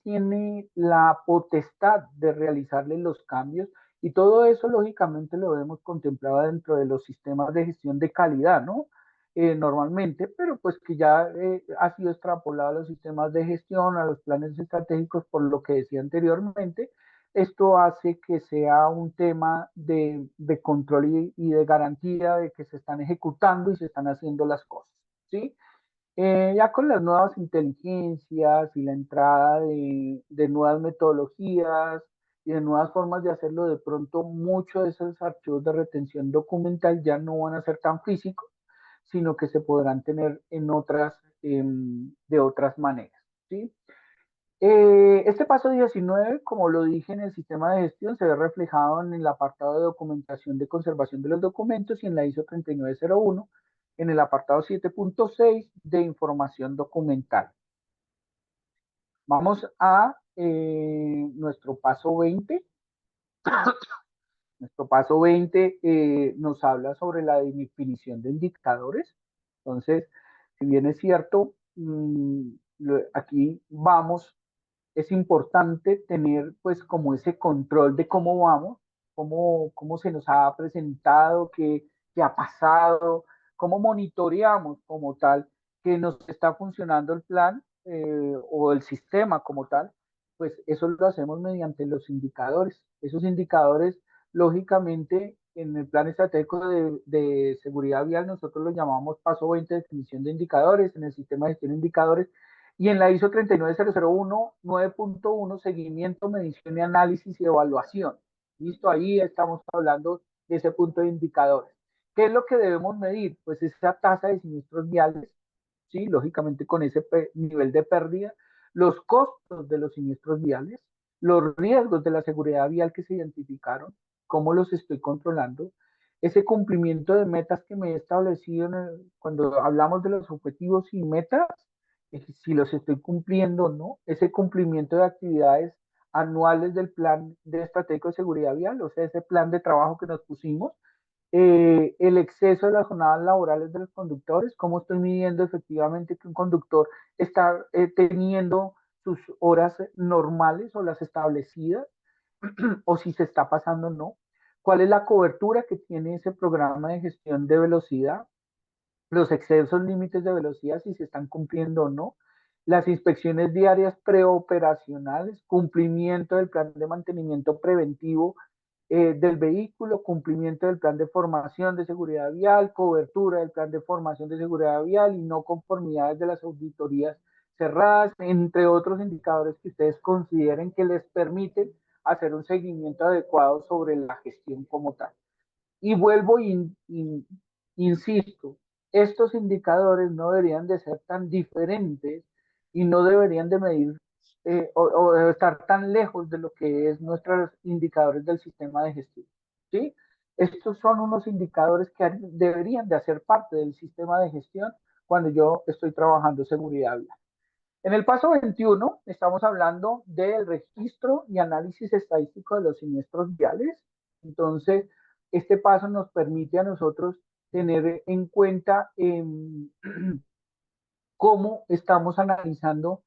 tiene la potestad de realizarle los cambios? Y todo eso, lógicamente, lo vemos contemplado dentro de los sistemas de gestión de calidad, ¿no? Normalmente, pero pues que ya ha sido extrapolado a los sistemas de gestión, a los planes estratégicos, por lo que decía anteriormente. Esto hace que sea un tema de control y de garantía de que se están ejecutando y se están haciendo las cosas, ¿sí? Ya con las nuevas inteligencias y la entrada de nuevas metodologías y de nuevas formas de hacerlo, de pronto muchos de esos archivos de retención documental ya no van a ser tan físicos, sino que se podrán tener en de otras maneras, ¿sí? Este paso 19, como lo dije en el sistema de gestión, se ve reflejado en el apartado de documentación de conservación de los documentos y en la ISO 3901, en el apartado 7.6 de información documental. Vamos a nuestro paso 20. Nuestro paso 20 nos habla sobre la definición de indicadores. Entonces, si bien es cierto, aquí vamos, es importante tener pues como ese control de cómo vamos, cómo se nos ha presentado, qué ha pasado, cómo monitoreamos como tal que nos está funcionando el plan o el sistema como tal, pues eso lo hacemos mediante los indicadores. Esos indicadores, lógicamente, en el plan estratégico de seguridad vial, nosotros lo llamamos paso 20, definición de indicadores, en el sistema de gestión de indicadores, y en la ISO 39001, 9.1, seguimiento, medición y análisis y evaluación. Listo, ahí estamos hablando de ese punto de indicadores. ¿Qué es lo que debemos medir? Pues esa tasa de siniestros viales, ¿sí? Lógicamente con ese nivel de pérdida, los costos de los siniestros viales, los riesgos de la seguridad vial que se identificaron, cómo los estoy controlando, ese cumplimiento de metas que me he establecido cuando hablamos de los objetivos y metas, si los estoy cumpliendo o no, ese cumplimiento de actividades anuales del plan de estratégico de seguridad vial, o sea, ese plan de trabajo que nos pusimos, el exceso de las jornadas laborales de los conductores, cómo estoy midiendo efectivamente que un conductor está teniendo sus horas normales o las establecidas, o si se está pasando o no, cuál es la cobertura que tiene ese programa de gestión de velocidad, los excesos límites de velocidad, si se están cumpliendo o no, las inspecciones diarias preoperacionales, cumplimiento del plan de mantenimiento preventivo del vehículo, cumplimiento del plan de formación de seguridad vial, cobertura del plan de formación de seguridad vial y no conformidades de las auditorías cerradas, entre otros indicadores que ustedes consideren que les permiten hacer un seguimiento adecuado sobre la gestión como tal. Y vuelvo insisto, estos indicadores no deberían de ser tan diferentes y no deberían de medir o de estar tan lejos de lo que es nuestros indicadores del sistema de gestión. ¿Sí? Estos son unos indicadores que deberían de hacer parte del sistema de gestión cuando yo estoy trabajando seguridad vial. En el paso 21 estamos hablando del registro y análisis estadístico de los siniestros viales. Entonces, este paso nos permite a nosotros tener en cuenta cómo estamos analizando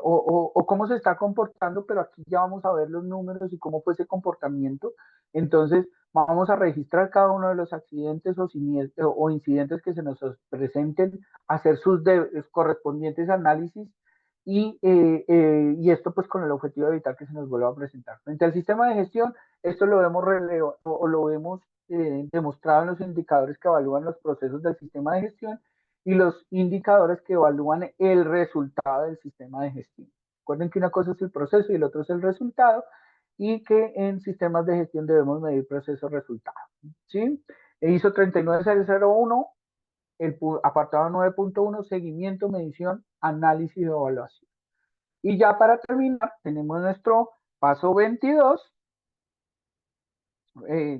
o cómo se está comportando, pero aquí ya vamos a ver los números y cómo fue ese comportamiento. Entonces, vamos a registrar cada uno de los accidentes o incidentes que se nos presenten, hacer sus correspondientes análisis y esto pues con el objetivo de evitar que se nos vuelva a presentar. Frente al sistema de gestión, esto lo vemos o lo vemos demostrado en los indicadores que evalúan los procesos del sistema de gestión y los indicadores que evalúan el resultado del sistema de gestión. Recuerden que una cosa es el proceso y el otro es el resultado y que en sistemas de gestión debemos medir proceso-resultado. ¿Sí? ISO 39001, el apartado 9.1, seguimiento, medición, análisis y evaluación. Y ya para terminar, tenemos nuestro paso 22,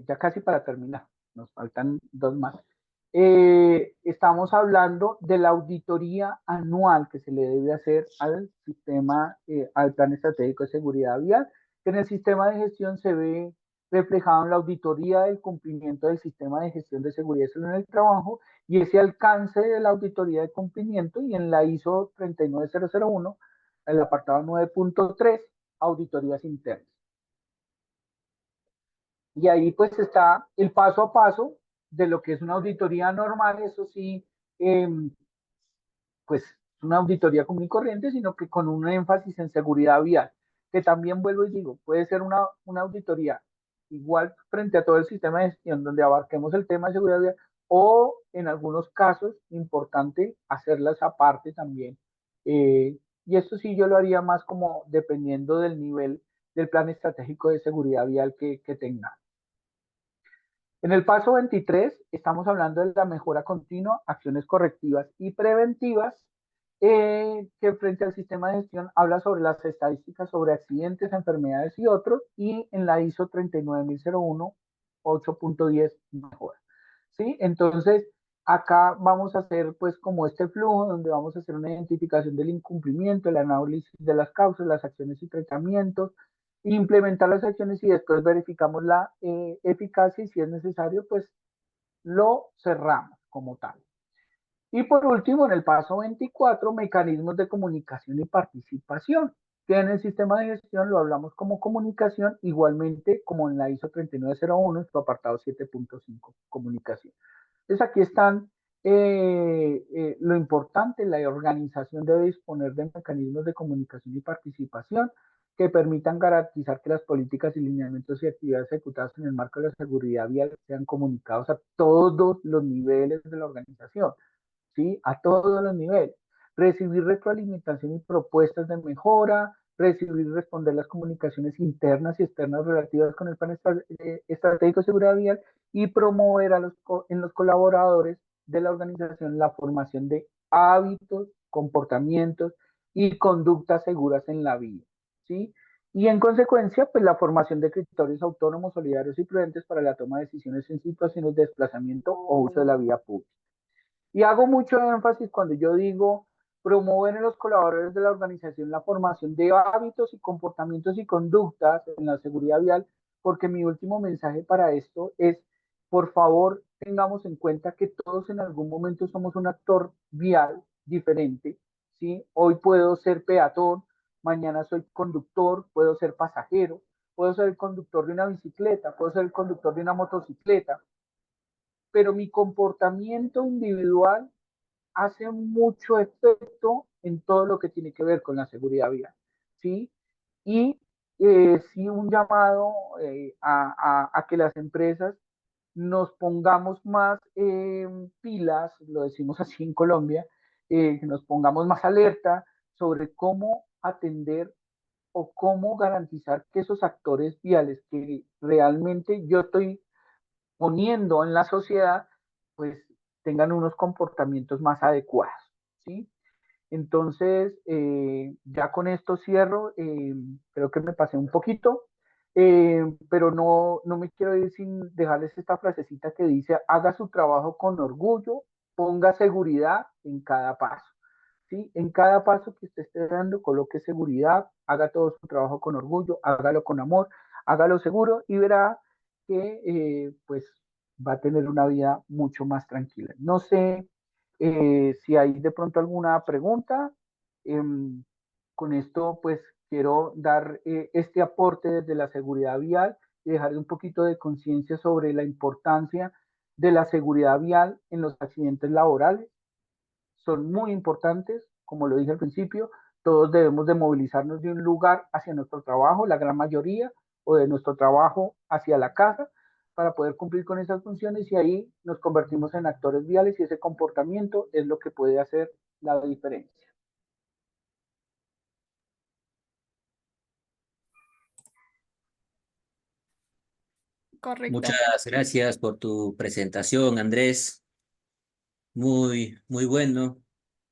ya casi para terminar, nos faltan dos más. Estamos hablando de la auditoría anual que se le debe hacer al sistema, al plan estratégico de seguridad vial, que en el sistema de gestión se ve reflejado en la auditoría del cumplimiento del sistema de gestión de seguridad en el trabajo y ese alcance de la auditoría de cumplimiento y en la ISO 39001, el apartado 9.3, auditorías internas. Y ahí pues está el paso a paso de lo que es una auditoría normal, eso sí, eh, pues una auditoría común y corriente, sino que con un énfasis en seguridad vial, que también vuelvo y digo, puede ser una auditoría igual frente a todo el sistema de gestión donde abarquemos el tema de seguridad vial o en algunos casos importante hacerlas aparte también. Y esto sí yo lo haría más como dependiendo del nivel del plan estratégico de seguridad vial que tenga. En el paso 23 estamos hablando de la mejora continua, acciones correctivas y preventivas, que frente al sistema de gestión habla sobre las estadísticas sobre accidentes, enfermedades y otros, y en la ISO 39001, 8.10 mejora. ¿Sí? Entonces, acá vamos a hacer pues como este flujo donde vamos a hacer una identificación del incumplimiento, el análisis de las causas, las acciones y tratamientos, implementar las acciones y después verificamos la eficacia y si es necesario, pues lo cerramos como tal. Y por último, en el paso 24, mecanismos de comunicación y participación, que en el sistema de gestión lo hablamos como comunicación, igualmente como en la ISO 3901, su apartado 7.5, comunicación. Entonces aquí están lo importante, la organización debe disponer de mecanismos de comunicación y participación, que permitan garantizar que las políticas y lineamientos y actividades ejecutadas en el marco de la seguridad vial sean comunicados a todos los niveles de la organización, ¿sí? A todos los niveles. Recibir retroalimentación y propuestas de mejora, recibir y responder las comunicaciones internas y externas relativas con el plan estratégico de seguridad vial y promover en los colaboradores de la organización la formación de hábitos, comportamientos y conductas seguras en la vía, ¿sí? Y en consecuencia, pues la formación de criterios autónomos, solidarios y prudentes para la toma de decisiones en situaciones de desplazamiento o uso de la vía pública. Y hago mucho énfasis cuando yo digo promover en los colaboradores de la organización la formación de hábitos y comportamientos y conductas en la seguridad vial, porque mi último mensaje para esto es, por favor, tengamos en cuenta que todos en algún momento somos un actor vial diferente, ¿sí? Hoy puedo ser peatón, mañana soy conductor, puedo ser pasajero, puedo ser el conductor de una bicicleta, puedo ser el conductor de una motocicleta, pero mi comportamiento individual hace mucho efecto en todo lo que tiene que ver con la seguridad vial, ¿sí? Y sí un llamado a que las empresas nos pongamos más pilas, lo decimos así en Colombia, que nos pongamos más alerta sobre cómo atender o cómo garantizar que esos actores viales que realmente yo estoy poniendo en la sociedad, pues tengan unos comportamientos más adecuados, ¿sí? Entonces, ya con esto cierro, creo que me pasé un poquito, pero no me quiero ir sin dejarles esta frasecita que dice, haga su trabajo con orgullo, ponga seguridad en cada paso, ¿sí? En cada paso que usted esté dando, coloque seguridad, haga todo su trabajo con orgullo, hágalo con amor, hágalo seguro y verá que pues va a tener una vida mucho más tranquila. No sé si hay de pronto alguna pregunta. Eh, con esto pues quiero dar este aporte desde la seguridad vial y dejar un poquito de conciencia sobre la importancia de la seguridad vial en los accidentes laborales. Son muy importantes, como lo dije al principio, todos debemos de movilizarnos de un lugar hacia nuestro trabajo, la gran mayoría, o de nuestro trabajo hacia la casa, para poder cumplir con esas funciones y ahí nos convertimos en actores viales y ese comportamiento es lo que puede hacer la diferencia. Correcto. Muchas gracias por tu presentación, Andrés. Muy, muy bueno.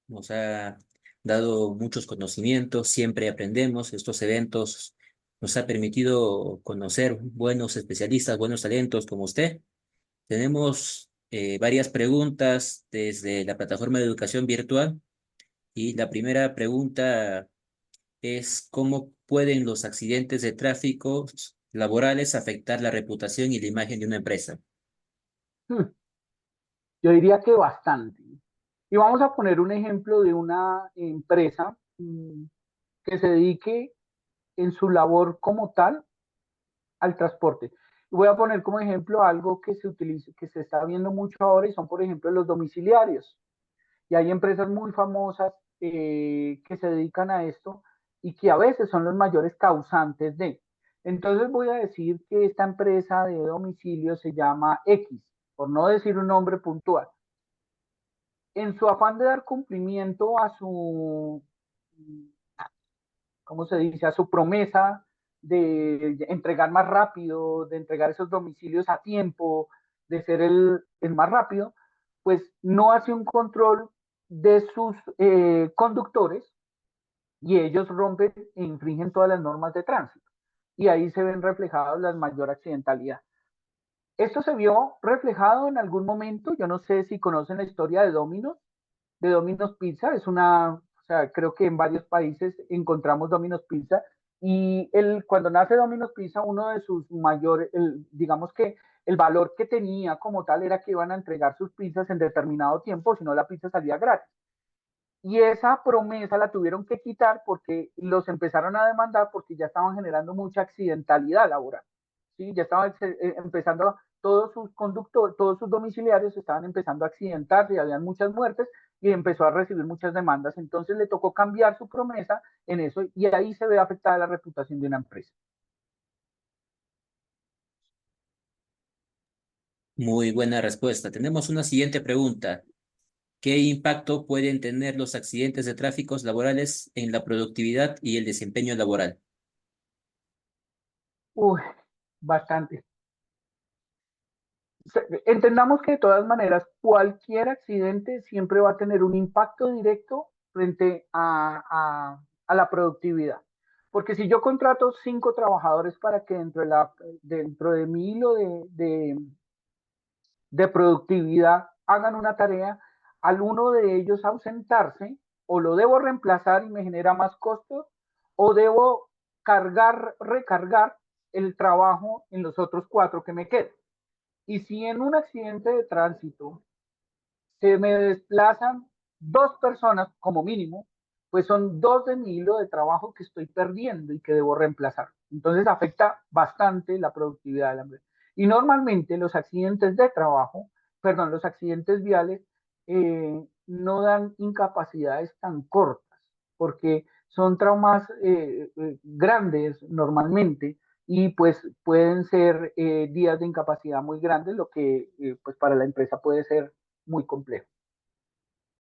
Nos ha dado muchos conocimientos, siempre aprendemos. Estos eventos nos ha permitido conocer buenos especialistas, buenos talentos como usted. Tenemos varias preguntas desde la plataforma de educación virtual y la primera pregunta es ¿cómo pueden los accidentes de tráfico laborales afectar la reputación y la imagen de una empresa? Yo diría que bastante. Y vamos a poner un ejemplo de una empresa que se dedique en su labor como tal al transporte. Voy a poner como ejemplo algo que se utiliza, que se está viendo mucho ahora y son, por ejemplo, los domiciliarios. Y hay empresas muy famosas que se dedican a esto y que a veces son los mayores causantes de. Entonces voy a decir que esta empresa de domicilio se llama X, por no decir un nombre puntual. En su afán de dar cumplimiento a su, ¿cómo se dice?, a su promesa de entregar más rápido, de entregar esos domicilios a tiempo, de ser el más rápido, pues no hace un control de sus conductores y ellos rompen e infringen todas las normas de tránsito. Y ahí se ven reflejadas la mayor accidentalidad. Esto se vio reflejado en algún momento, yo no sé si conocen la historia de Domino's Pizza, es una, o sea, creo que en varios países encontramos Domino's Pizza y cuando nace Domino's Pizza, uno de sus mayores, digamos que el valor que tenía como tal era que iban a entregar sus pizzas en determinado tiempo, si no la pizza salía gratis. Y esa promesa la tuvieron que quitar porque los empezaron a demandar porque ya estaban generando mucha accidentalidad laboral. ¿Sí? Ya estaban empezando, todos sus conductores, todos sus domiciliarios estaban empezando a accidentarse y habían muchas muertes y empezó a recibir muchas demandas. Entonces le tocó cambiar su promesa en eso y ahí se ve afectada la reputación de una empresa. Muy buena respuesta. Tenemos una siguiente pregunta. ¿Qué impacto pueden tener los accidentes de tráfico laborales en la productividad y el desempeño laboral? Uy, bastante. Entendamos que de todas maneras cualquier accidente siempre va a tener un impacto directo frente a la productividad. Porque si yo contrato 5 trabajadores para que dentro de mi hilo de productividad hagan una tarea, al uno de ellos ausentarse, o lo debo reemplazar y me genera más costos, o debo recargar el trabajo en los otros 4 que me quedan. Y si en un accidente de tránsito se me desplazan 2 personas como mínimo, pues son 2 de mi hilo de trabajo que estoy perdiendo y que debo reemplazar. Entonces afecta bastante la productividad de la empresa. Y normalmente los accidentes de trabajo, perdón, los accidentes viales no dan incapacidades tan cortas, porque son traumas grandes normalmente y pues pueden ser días de incapacidad muy grandes, lo que pues para la empresa puede ser muy complejo.